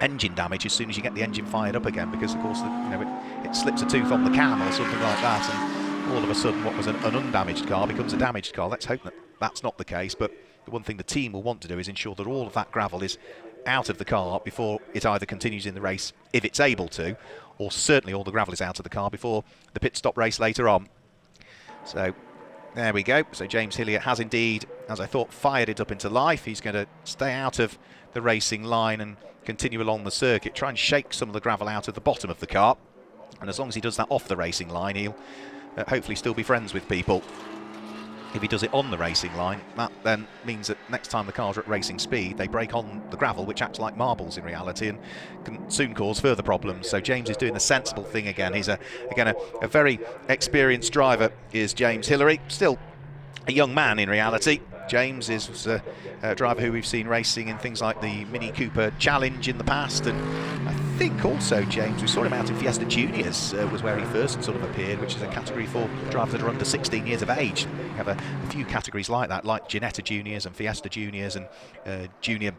engine damage as soon as you get the engine fired up again, because of course it slips a tooth on the cam or something like that, and all of a sudden what was an undamaged car becomes a damaged car. Let's hope that that's not the case, but the one thing the team will want to do is ensure that all of that gravel is out of the car before it either continues in the race if it's able to, or certainly all the gravel is out of the car before the pit stop race later on. So there we go. So James Hillier has indeed, as I thought, fired it up into life. He's going to stay out of the racing line and continue along the circuit, try and shake some of the gravel out of the bottom of the car. And as long as he does that off the racing line, he'll hopefully still be friends with people. If he does it on the racing line, that then means that next time the cars are at racing speed, they break on the gravel, which acts like marbles in reality and can soon cause further problems. So James is doing the sensible thing again. He's again a very experienced driver, is James Hillier. Still a young man in reality. James is a driver who we've seen racing in things like the Mini Cooper Challenge in the past, and I think also James, we saw him out in Fiesta Juniors, was where he first sort of appeared, which is a category for drivers that are under 16 years of age. We have a few categories like that, like Ginetta Juniors and Fiesta Juniors and Junior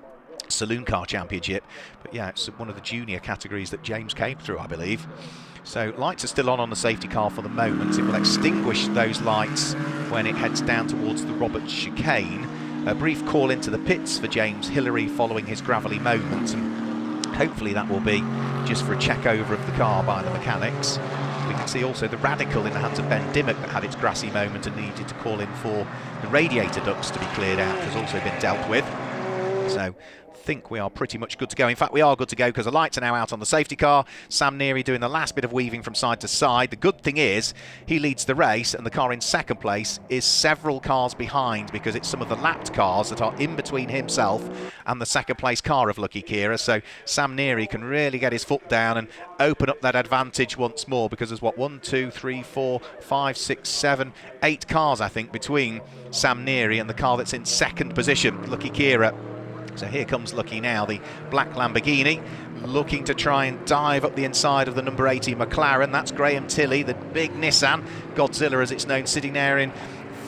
Saloon Car Championship. But yeah, it's one of the junior categories that James came through, I believe. So lights are still on the safety car for the moment. It will extinguish those lights when it heads down towards the Roberts chicane. A brief call into the pits for James Hillier following his gravelly moment, and hopefully that will be just for a check over of the car by the mechanics. We can see also the Radical in the hands of Ben Dimmock that had its grassy moment and needed to call in for the radiator ducts to be cleared out, has also been dealt with. So I think we are pretty much good to go. In fact, we are good to go because the lights are now out on the safety car. Sam Neary doing the last bit of weaving from side to side. The good thing is he leads the race, and the car in second place is several cars behind, because it's some of the lapped cars that are in between himself and the second place car of Lucky Kira. So Sam Neary can really get his foot down and open up that advantage once more, because there's what, 1, 2, 3, 4, 5, 6, 7, 8 cars I think between Sam Neary and the car that's in second position, Lucky Kira. So here comes Lucky now, the black Lamborghini, looking to try and dive up the inside of the number 80 McLaren. That's Graham Tilley, the big Nissan, Godzilla as it's known, sitting there in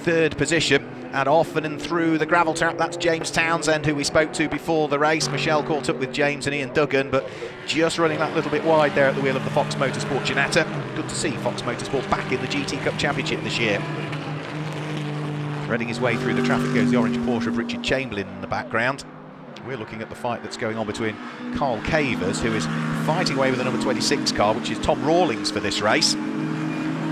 third position. And off and through the gravel trap, that's James Townsend, who we spoke to before the race. Michelle caught up with James and Ian Duggan, but just running that little bit wide there at the wheel of the Fox Motorsport Ginetta. Good to see Fox Motorsport back in the GT Cup Championship this year. Threading his way through the traffic goes the orange Porsche of Richard Chamberlain in the background. We're looking at the fight that's going on between Carl Cavers, who is fighting away with the number 26 car, which is Tom Rawlings for this race.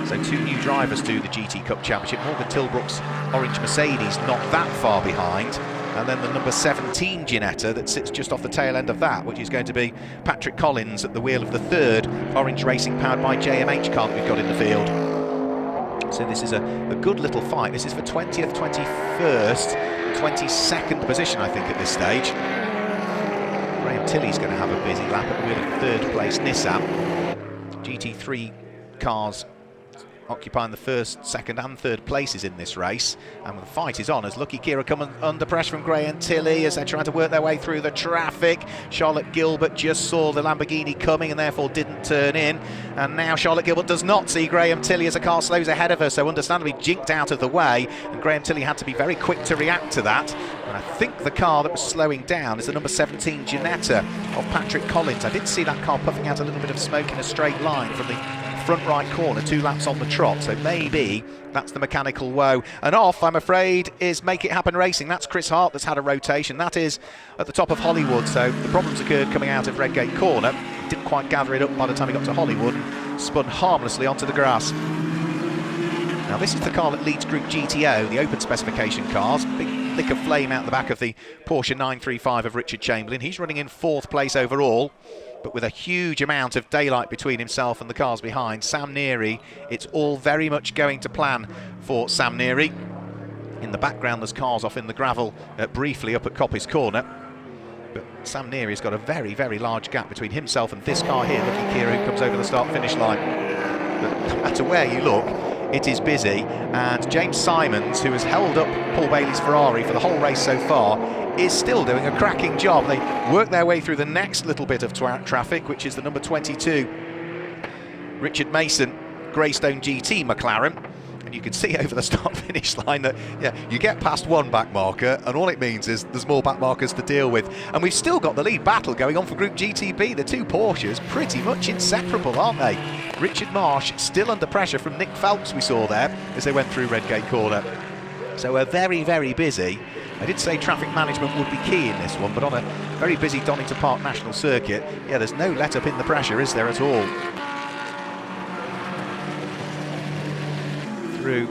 So 2 new drivers to the GT Cup Championship. Morgan Tilbrook's orange Mercedes not that far behind. and then the number 17 Ginetta that sits just off the tail end of that, which is going to be Patrick Collins at the wheel of the third Orange Racing powered by JMH car that we've got in the field. So this is a good little fight. This is for 20th, 21st, 22nd position, I think, at this stage. Graham Tilley's going to have a busy lap at the wheel of third place Nissan. GT3 cars occupying the first, second and third places in this race, and the fight is on as Lucky Kira come under pressure from Graham Tilley as they're trying to work their way through the traffic. Charlotte Gilbert just saw the Lamborghini coming and therefore didn't turn in, and now Charlotte Gilbert does not see Graham Tilley as the car slows ahead of her, so understandably jinked out of the way, and Graham Tilley had to be very quick to react to that. And I think the car that was slowing down is the number 17 Ginetta of Patrick Collins. I did see that car puffing out a little bit of smoke in a straight line from the front right corner, 2 laps on the trot, so maybe that's the mechanical woe. And off, I'm afraid, is Make It Happen Racing. That's Chris Hart that's had a rotation. That is at the top of Hollywood, so the problems occurred coming out of Redgate Corner. Didn't quite gather it up by the time he got to Hollywood and spun harmlessly onto the grass. Now this is the car that leads Group GTO, the open specification cars. Big lick of flame out the back of the Porsche 935 of Richard Chamberlain. He's running in 4th place overall, but with a huge amount of daylight between himself and the cars behind. Sam Neary, it's all very much going to plan for Sam Neary. In the background there's cars off in the gravel briefly up at Coppice Corner. But Sam Neary's got a very, very large gap between himself and this car here, Lucky Kira, who comes over the start-finish line. But no matter where you look, it is busy, and James Simons, who has held up Paul Bailey's Ferrari for the whole race so far, is still doing a cracking job. They work their way through the next little bit of traffic, which is the number 22 Richard Mason Greystone GT McLaren, and you can see over the start-finish line that you get past one back marker and all it means is there's more back markers to deal with. And we've still got the lead battle going on for Group GTB. The 2 Porsches pretty much inseparable, aren't they? Richard Marsh still under pressure from Nick Phelps, we saw there as they went through Redgate Corner. So we're very, very busy. I did say traffic management would be key in this one, but on a very busy Donington Park National Circuit, there's no let up in the pressure, is there, at all? Through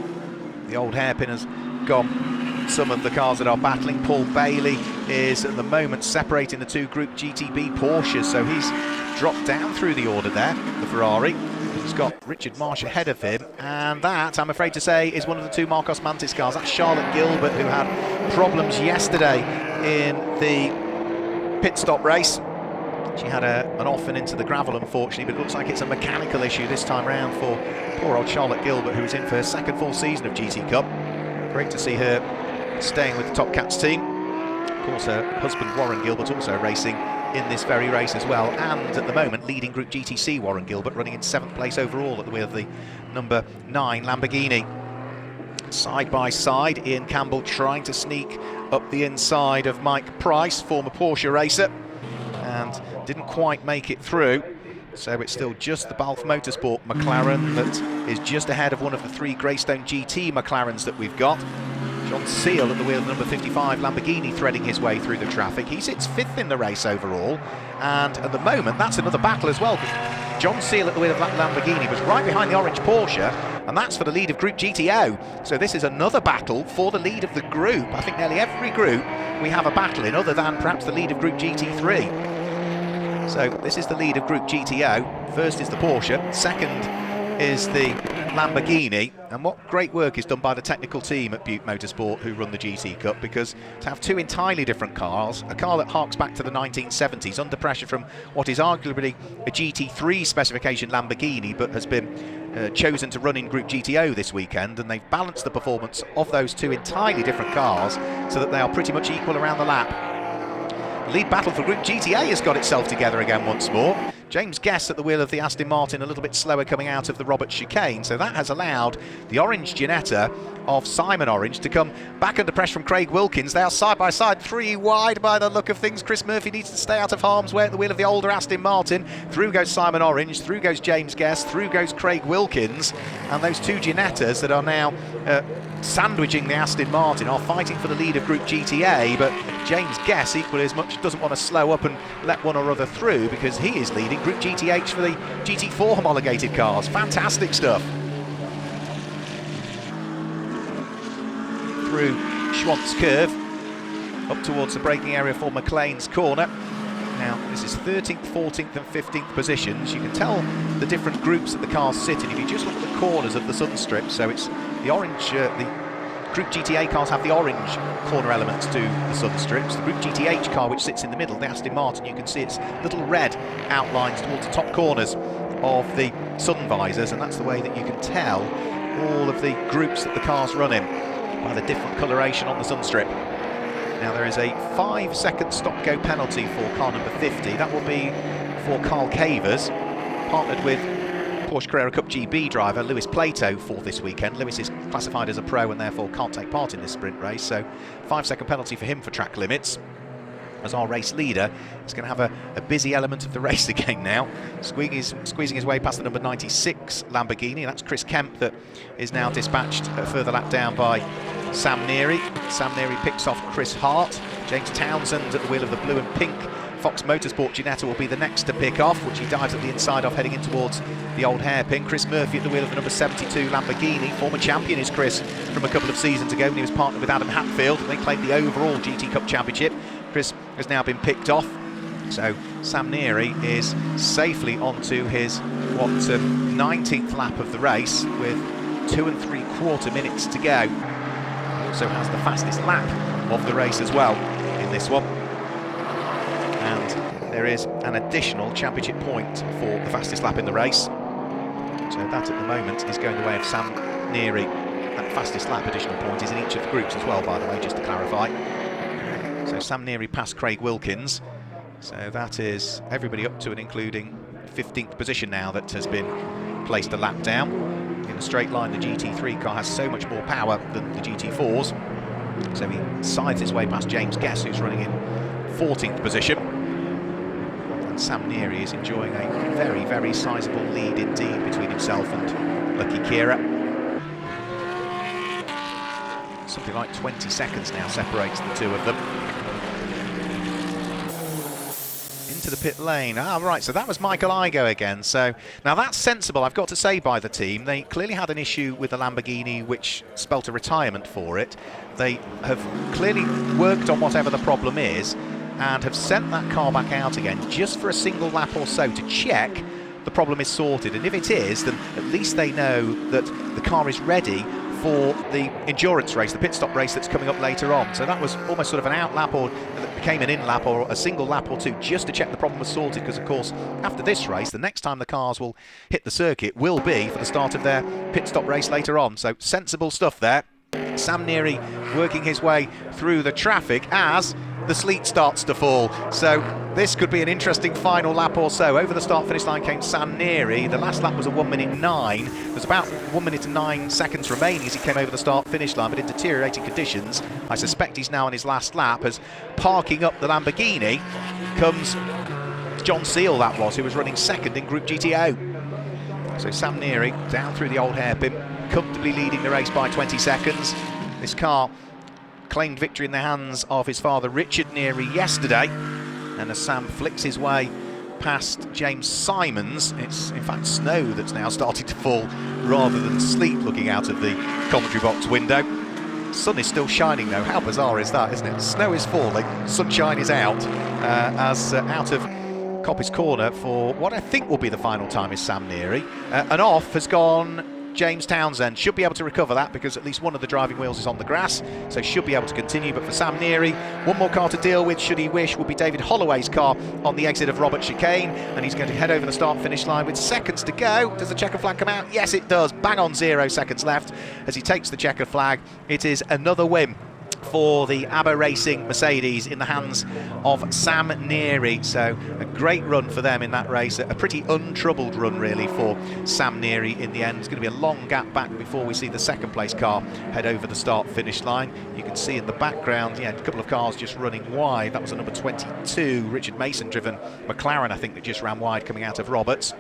the old hairpin has gone some of the cars that are battling. Paul Bailey is at the moment separating the 2 Group GTB Porsches, so he's dropped down through the order there, the Ferrari. He's got Richard Marsh ahead of him, and that, I'm afraid to say, is one of the 2 Marcos Mantis cars. That's Charlotte Gilbert, who had problems yesterday in the pit stop race. She had an off and into the gravel, unfortunately, but it looks like it's a mechanical issue this time round for poor old Charlotte Gilbert, who is in for her 2nd full season of GT Cup. Great to see her staying with the Top Cats team. Of course, her husband Warren Gilbert also racing in this very race as well, and at the moment leading Group GTC Warren Gilbert, running in 7th place overall at the wheel of the number 9 Lamborghini. Side by side, Ian Campbell trying to sneak up the inside of Mike Price, former Porsche racer, and didn't quite make it through. So it's still just the Balfe Motorsport McLaren that is just ahead of one of the 3 Greystone GT McLarens that we've got. John Seal at the wheel of number 55 Lamborghini threading his way through the traffic. He sits 5th in the race overall, and at the moment that's another battle as well, because John Seal at the wheel of that Lamborghini was right behind the orange Porsche, and that's for the lead of Group GTO. So this is another battle for the lead of the group. I think nearly every group we have a battle in, other than perhaps the lead of Group GT3. So this is the lead of Group GTO. First is the Porsche, 2nd is the Lamborghini, and what great work is done by the technical team at Butte Motorsport who run the GT Cup, because to have 2 entirely different cars, a car that harks back to the 1970s under pressure from what is arguably a GT3 specification Lamborghini but has been chosen to run in Group GTO this weekend, and they've balanced the performance of those 2 entirely different cars so that they are pretty much equal around the lap. Lead battle for Group GTA has got itself together again once more. James Guest at the wheel of the Aston Martin, a little bit slower coming out of the Robert chicane, so that has allowed the orange Ginetta of Simon Orange to come back under pressure from Craig Wilkins. They are side by side, 3 wide by the look of things. Chris Murphy needs to stay out of harm's way at the wheel of the older Aston Martin. Through goes Simon Orange, through goes James Guest, through goes Craig Wilkins, and those 2 Ginettas that are now sandwiching the Aston Martin are fighting for the lead of Group GTA, but James Guest equally as much doesn't want to slow up and let one or other through, because he is leading Group GTH for the GT4 homologated cars. Fantastic stuff. Through Schwantz Curve, up towards the braking area for McLean's corner. Now, this is 13th, 14th and 15th positions. You can tell the different groups that the cars sit in if you just look at the corners of the sun strip. So it's the orange, the Group GTA cars have the orange corner elements to the sun strips. The Group GTH car, which sits in the middle, the Aston Martin, you can see its little red outlines towards the top corners of the sun visors, and that's the way that you can tell all of the groups that the cars run in by the different coloration on the sun strip. Now there is a 5-second stop-go penalty for car number 50. That will be for Carl Cavers, partnered with Porsche Carrera Cup GB driver Lewis Plato for this weekend. Lewis is classified as a pro and therefore can't take part in this sprint race, so 5-second penalty for him for track limits. As our race leader, he's going to have a busy element of the race again now, squeezing his way past the number 96 Lamborghini. That's Chris Kemp that is now dispatched a further lap down by Sam Neary. Sam Neary picks off Chris Hart. James Townsend at the wheel of the blue and pink Fox Motorsport Ginetta will be the next to pick off, which he dives at the inside of, heading in towards the old hairpin. Chris Murphy at the wheel of the number 72 Lamborghini. Former champion is Chris from a couple of seasons ago when he was partnered with Adam Hatfield, and they claimed the overall GT Cup Championship. Chris has now been picked off, so Sam Neary is safely onto his 19th lap of the race with 2 3/4 minutes to go. He also has the fastest lap of the race as well in this one. And there is an additional championship point for the fastest lap in the race. So that at the moment is going the way of Sam Neary. That fastest lap additional point is in each of the groups as well, by the way, just to clarify. So Sam Neary passed Craig Wilkins. So that is everybody up to and including 15th position now that has been placed a lap down. In a straight line, the GT3 car has so much more power than the GT4s. So he sides his way past James Guess, who's running in 14th position. And Sam Neary is enjoying a very, very sizable lead indeed between himself and Lucky Kira. Something like 20 seconds now separates the two of them. Into the pit lane. Ah, right, so that was Michael Igo again. So now that's sensible, I've got to say, by the team. They clearly had an issue with the Lamborghini which spelt a retirement for it. They have clearly worked on whatever the problem is and have sent that car back out again just for a single lap or so to check the problem is sorted. And if it is, then at least they know that the car is ready for the endurance race, the pit stop race that's coming up later on. So that was almost sort of an out lap, or that became an in lap, or a single lap or two, just to check the problem was sorted, because of course after this race the next time the cars will hit the circuit will be for the start of their pit stop race later on. So sensible stuff there. Sam Neary working his way through the traffic as the sleet starts to fall. So this could be an interesting final lap or so. Over the start-finish line came Sam Neary. The last lap was a 1:09. There's about 1 minute and 9 seconds remaining as he came over the start-finish line, but in deteriorating conditions. I suspect he's now on his last lap, as parking up the Lamborghini comes John Seal, that was, who was running second in Group GTO. So Sam Neary down through the old hairpin, comfortably leading the race by 20 seconds. This car claimed victory in the hands of his father Richard Neary yesterday, and as Sam flicks his way past James Simons, it's in fact snow that's now starting to fall rather than sleet looking out of the commentary box window. Sun is still shining though. How bizarre is that, isn't it? Snow is falling, sunshine is out, as out of Coppice Corner for what I think will be the final time is Sam Neary, and off has gone James Townsend. Should be able to recover that because at least one of the driving wheels is on the grass, so should be able to continue. But for Sam Neary, one more car to deal with, should he wish, will be David Holloway's car on the exit of Robert Chicane, and he's going to head over the start-finish line with seconds to go. Does the checker flag come out? Yes, it does. Bang on 0 seconds left as he takes the checker flag. It is another win for the ABBA Racing Mercedes in the hands of Sam Neary. So a great run for them in that race, a pretty untroubled run really for Sam Neary in the end. It's going to be a long gap back before we see the second place car head over the start finish line. You can see in the background, yeah, a couple of cars just running wide. That was a number 22 Richard Mason driven McLaren, I think, that just ran wide coming out of Roberts.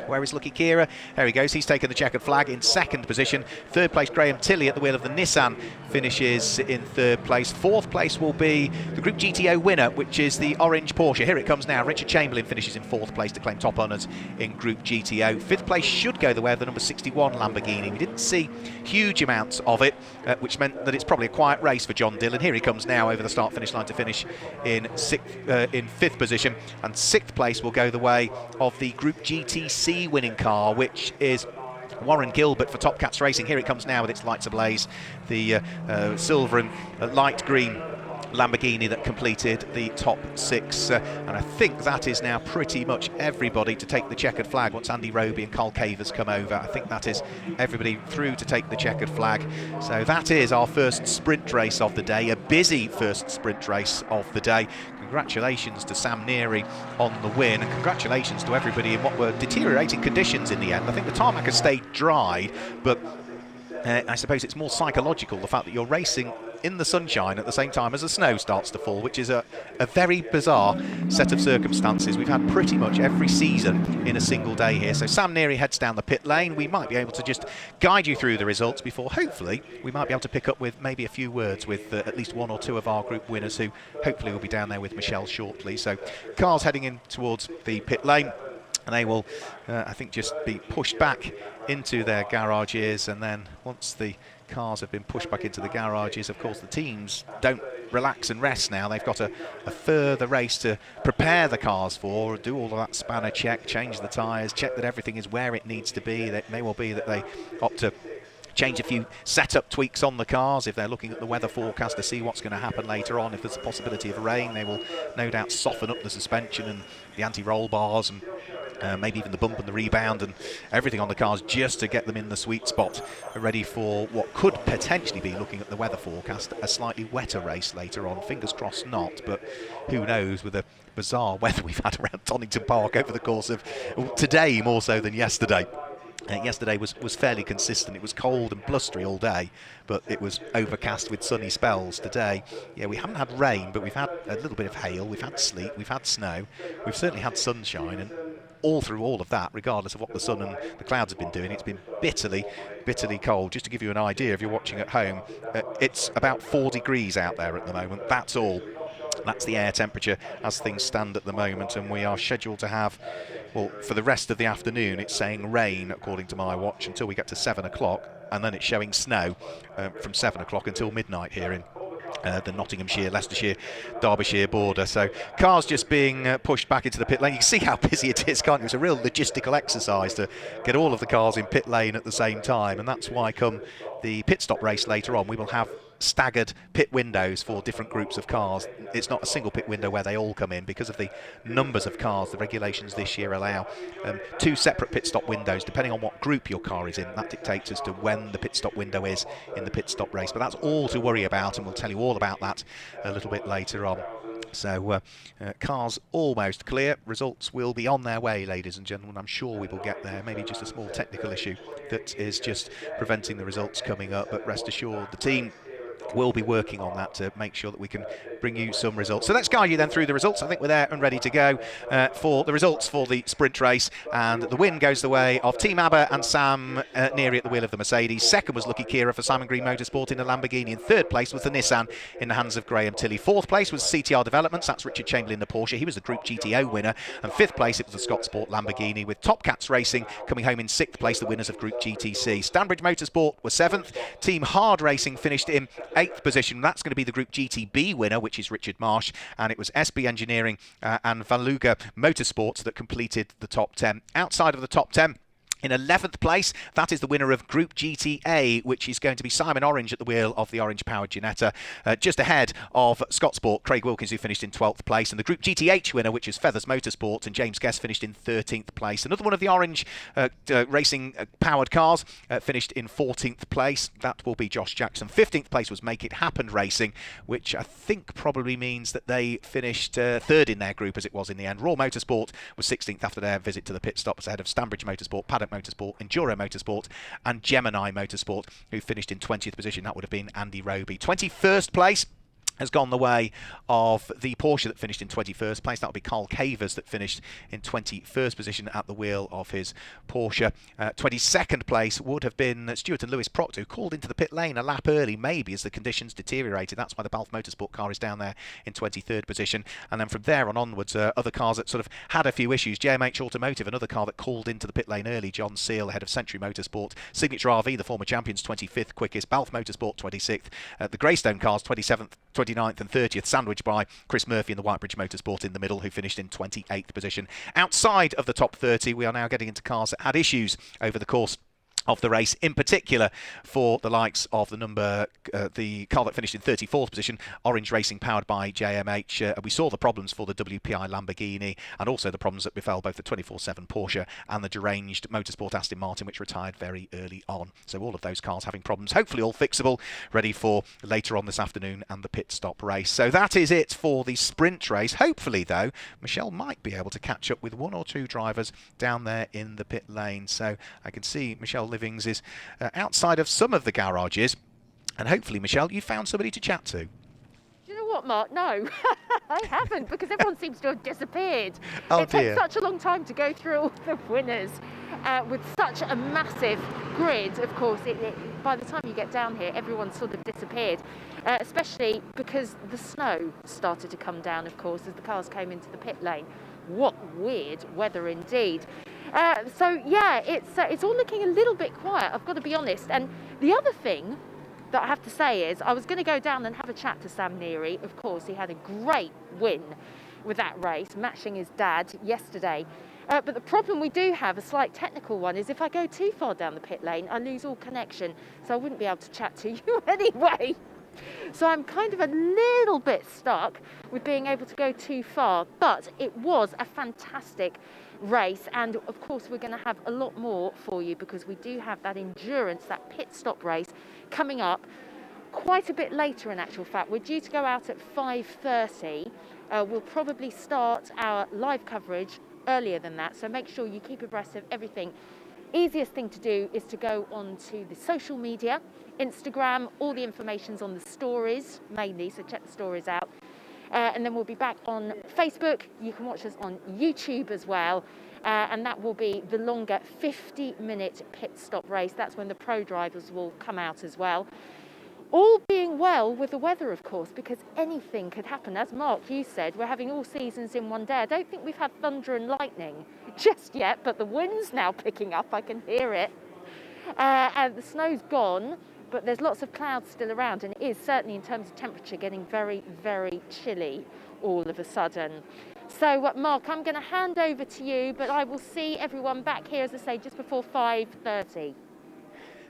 Where is Lucky Kira? There he goes. He's taken the checkered flag in second position. Third place, Graham Tilley at the wheel of the Nissan finishes in third place. Fourth place will be the Group GTO winner, which is the orange Porsche. Here it comes now. Richard Chamberlain finishes in fourth place to claim top honours in Group GTO. Fifth place should go the way of the number 61 Lamborghini. We didn't see huge amounts of it, which meant that it's probably a quiet race for John Dillon. Here he comes now over the start-finish line to finish in fifth position. And sixth place will go the way of the Group GTC winning car, which is Warren Gilbert for Top Cats Racing. Here it comes now with its lights ablaze, the silver and light green Lamborghini that completed the top six, and I think that is now pretty much everybody to take the checkered flag. Once Andy Roby and Carl Cavers come over, I think that is everybody through to take the checkered flag. So that is our first sprint race of the day, a busy first sprint race of the day. Congratulations to Sam Neary on the win, and congratulations to everybody in what were deteriorating conditions in the end. I think the tarmac has stayed dry, but I suppose it's more psychological, the fact that you're racing in the sunshine at the same time as the snow starts to fall, which is a very bizarre set of circumstances. We've had pretty much every season in a single day here. So Sam Neary heads down the pit lane. We might be able to just guide you through the results before, hopefully, we might be able to pick up with maybe a few words with at least one or two of our group winners, who hopefully will be down there with Michelle shortly. So cars heading in towards the pit lane, and they will, I think, just be pushed back into their garages, and then once the cars have been pushed back into the garages, of course the teams don't relax and rest now. They've got a further race to prepare the cars for, do all of that spanner check, change the tyres, check that everything is where it needs to be. It may well be that they opt to change a few setup tweaks on the cars if they're looking at the weather forecast to see what's going to happen later on. If there's a possibility of rain, they will no doubt soften up the suspension and the anti-roll bars, and maybe even the bump and the rebound and everything on the cars, just to get them in the sweet spot, ready for what could potentially be, looking at the weather forecast, a slightly wetter race later on. Fingers crossed not, but who knows with the bizarre weather we've had around Donington Park over the course of today, more so than yesterday. Yesterday was fairly consistent. It was cold and blustery all day, but it was overcast with sunny spells. Today, yeah, we haven't had rain, but we've had a little bit of hail, we've had sleet, we've had snow, we've certainly had sunshine, and all through all of that, regardless of what the sun and the clouds have been doing, it's been bitterly, bitterly cold. Just to give you an idea, if you're watching at home, it's about 4 degrees out there at the moment. That's all. That's the air temperature as things stand at the moment, and we are scheduled to have, well, for the rest of the afternoon, it's saying rain according to my watch until we get to 7 o'clock, and then it's showing snow from 7 o'clock until midnight here in the Nottinghamshire, Leicestershire, Derbyshire border. So cars just being pushed back into the pit lane. You can see how busy it is, can't you? It's a real logistical exercise to get all of the cars in pit lane at the same time, and that's why come the pit stop race later on, we will have staggered pit windows for different groups of cars. It's not a single pit window where they all come in because of the numbers of cars. The regulations this year allow 2 separate pit stop windows depending on what group your car is in. That dictates as to when the pit stop window is in the pit stop race, but that's all to worry about, and we'll tell you all about that a little bit later on. So cars almost clear. Results will be on their way, ladies and gentlemen. I'm sure we will get there. Maybe just a small technical issue that is just preventing the results coming up, but rest assured the team will be working on that to make sure that we can bring you some results. So let's guide you then through the results. I think we're there and ready to go for the results for the sprint race, and the win goes the way of Team ABBA and Sam Neary at the wheel of the Mercedes. Second was Lucky Kira for Simon Green Motorsport in a Lamborghini. In third place was the Nissan in the hands of Graham Tilley. Fourth place was CTR Developments, that's Richard Chamberlain, the Porsche. He was the Group GTO winner. And fifth place it was the Scott Sport Lamborghini, with Top Cats Racing coming home in sixth place, the winners of Group GTC. Stanbridge Motorsport was seventh. Team Hard Racing finished in eighth position. That's going to be the Group GTB winner, which is Richard Marsh, and it was SB Engineering and Valuga Motorsports that completed the top 10. Outside of the top 10, in 11th place, that is the winner of Group GTA, which is going to be Simon Orange at the wheel of the orange-powered Ginetta, just ahead of Scott Sport, Craig Wilkins, who finished in 12th place, and the Group GTH winner, which is Feathers Motorsport, and James Guest finished in 13th place. Another one of the orange racing-powered cars finished in 14th place. That will be Josh Jackson. 15th place was Make It Happen Racing, which I think probably means that they finished third in their group, as it was in the end. Raw Motorsport was 16th after their visit to the pit stops, ahead of Stanbridge Motorsport, Paddock Motorsport, Enduro Motorsport and Gemini Motorsport, who finished in 20th position. That would have been Andy Roby. 21st place has gone the way of the Porsche that finished in 21st place. That would be Carl Cavers that finished in 21st position at the wheel of his Porsche. 22nd place would have been Stuart and Lewis Proctor, who called into the pit lane a lap early, maybe as the conditions deteriorated. That's why the Balf Motorsport car is down there in 23rd position. And then from there on onwards, other cars that sort of had a few issues. JMH Automotive, another car that called into the pit lane early. John Seal ahead of Century Motorsport. Signature RV, the former champions, 25th quickest. Balf Motorsport, 26th. The Greystone cars, 27th, 29th and 30th, sandwiched by Chris Murphy and the Whitebridge Motorsport in the middle, who finished in 28th position. Outside of the top 30, we are now getting into cars that had issues over the course of the race, in particular for the likes of the car that finished in 34th position, Orange Racing, powered by JMH. We saw the problems for the WPI Lamborghini, and also the problems that befell both the 24/7 Porsche and the deranged Motorsport Aston Martin, which retired very early on. So all of those cars having problems, hopefully all fixable, ready for later on this afternoon and the pit stop race. So that is it for the sprint race. Hopefully, though, Michelle might be able to catch up with one or two drivers down there in the pit lane. So I can see Michelle Livings is outside of some of the garages, and hopefully, Michelle, you found somebody to chat to. Do you know what, Mark? No, I haven't, because everyone seems to have disappeared. Oh, it dear. takes such a long time to go through all the winners with such a massive grid. Of course, by the time you get down here, everyone's sort of disappeared, especially because the snow started to come down, of course, as the cars came into the pit lane. What weird weather indeed. So yeah, it's all looking a little bit quiet, I've got to be honest. And the other thing that I have to say is I was going to go down and have a chat to Sam Neary. Of course, he had a great win with that race, matching his dad yesterday. But the problem we do have, a slight technical one, is if I go too far down the pit lane, I lose all connection. So I wouldn't be able to chat to you anyway. So I'm kind of a little bit stuck with being able to go too far. But it was a fantastic race, and of course we're going to have a lot more for you, because we do have that endurance, that pit stop race coming up quite a bit later. In actual fact, we're due to go out at 5:30. We'll probably start our live coverage earlier than that, so make sure you keep abreast of everything. Easiest thing to do is to go onto the social media, Instagram. All the information's on the stories mainly, so check the stories out. And then we'll be back on Facebook. You can watch us on YouTube as well. And that will be the longer 50-minute pit stop race. That's when the pro drivers will come out as well. All being well with the weather, of course, because anything could happen. As Mark, you said, we're having all seasons in one day. I don't think we've had thunder and lightning just yet, but the wind's now picking up. I can hear it. And the snow's gone, but there's lots of clouds still around, and it is certainly, in terms of temperature, getting very, very chilly all of a sudden. So, Mark, I'm going to hand over to you, but I will see everyone back here, as I say, just before 5:30.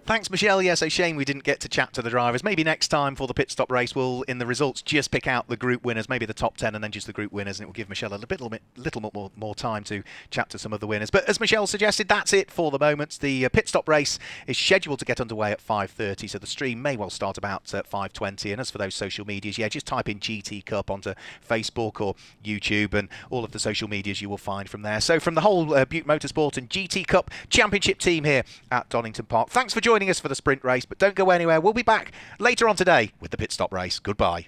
Thanks, Michelle. Yes, a shame we didn't get to chat to the drivers. Maybe next time for the pit stop race, we'll, in the results, just pick out the group winners, maybe the top 10, and then just the group winners, and it will give Michelle a little more time to chat to some of the winners. But as Michelle suggested, that's it for the moment. The pit stop race is scheduled to get underway at 5:30, so the stream may well start about 5:20. And as for those social medias, yeah, just type in GT Cup onto Facebook or YouTube, and all of the social medias you will find from there. So from the whole Butte Motorsport and GT Cup Championship team here at Donington Park, thanks for joining us for the sprint race, but don't go anywhere. We'll be back later on today with the pit stop race. Goodbye.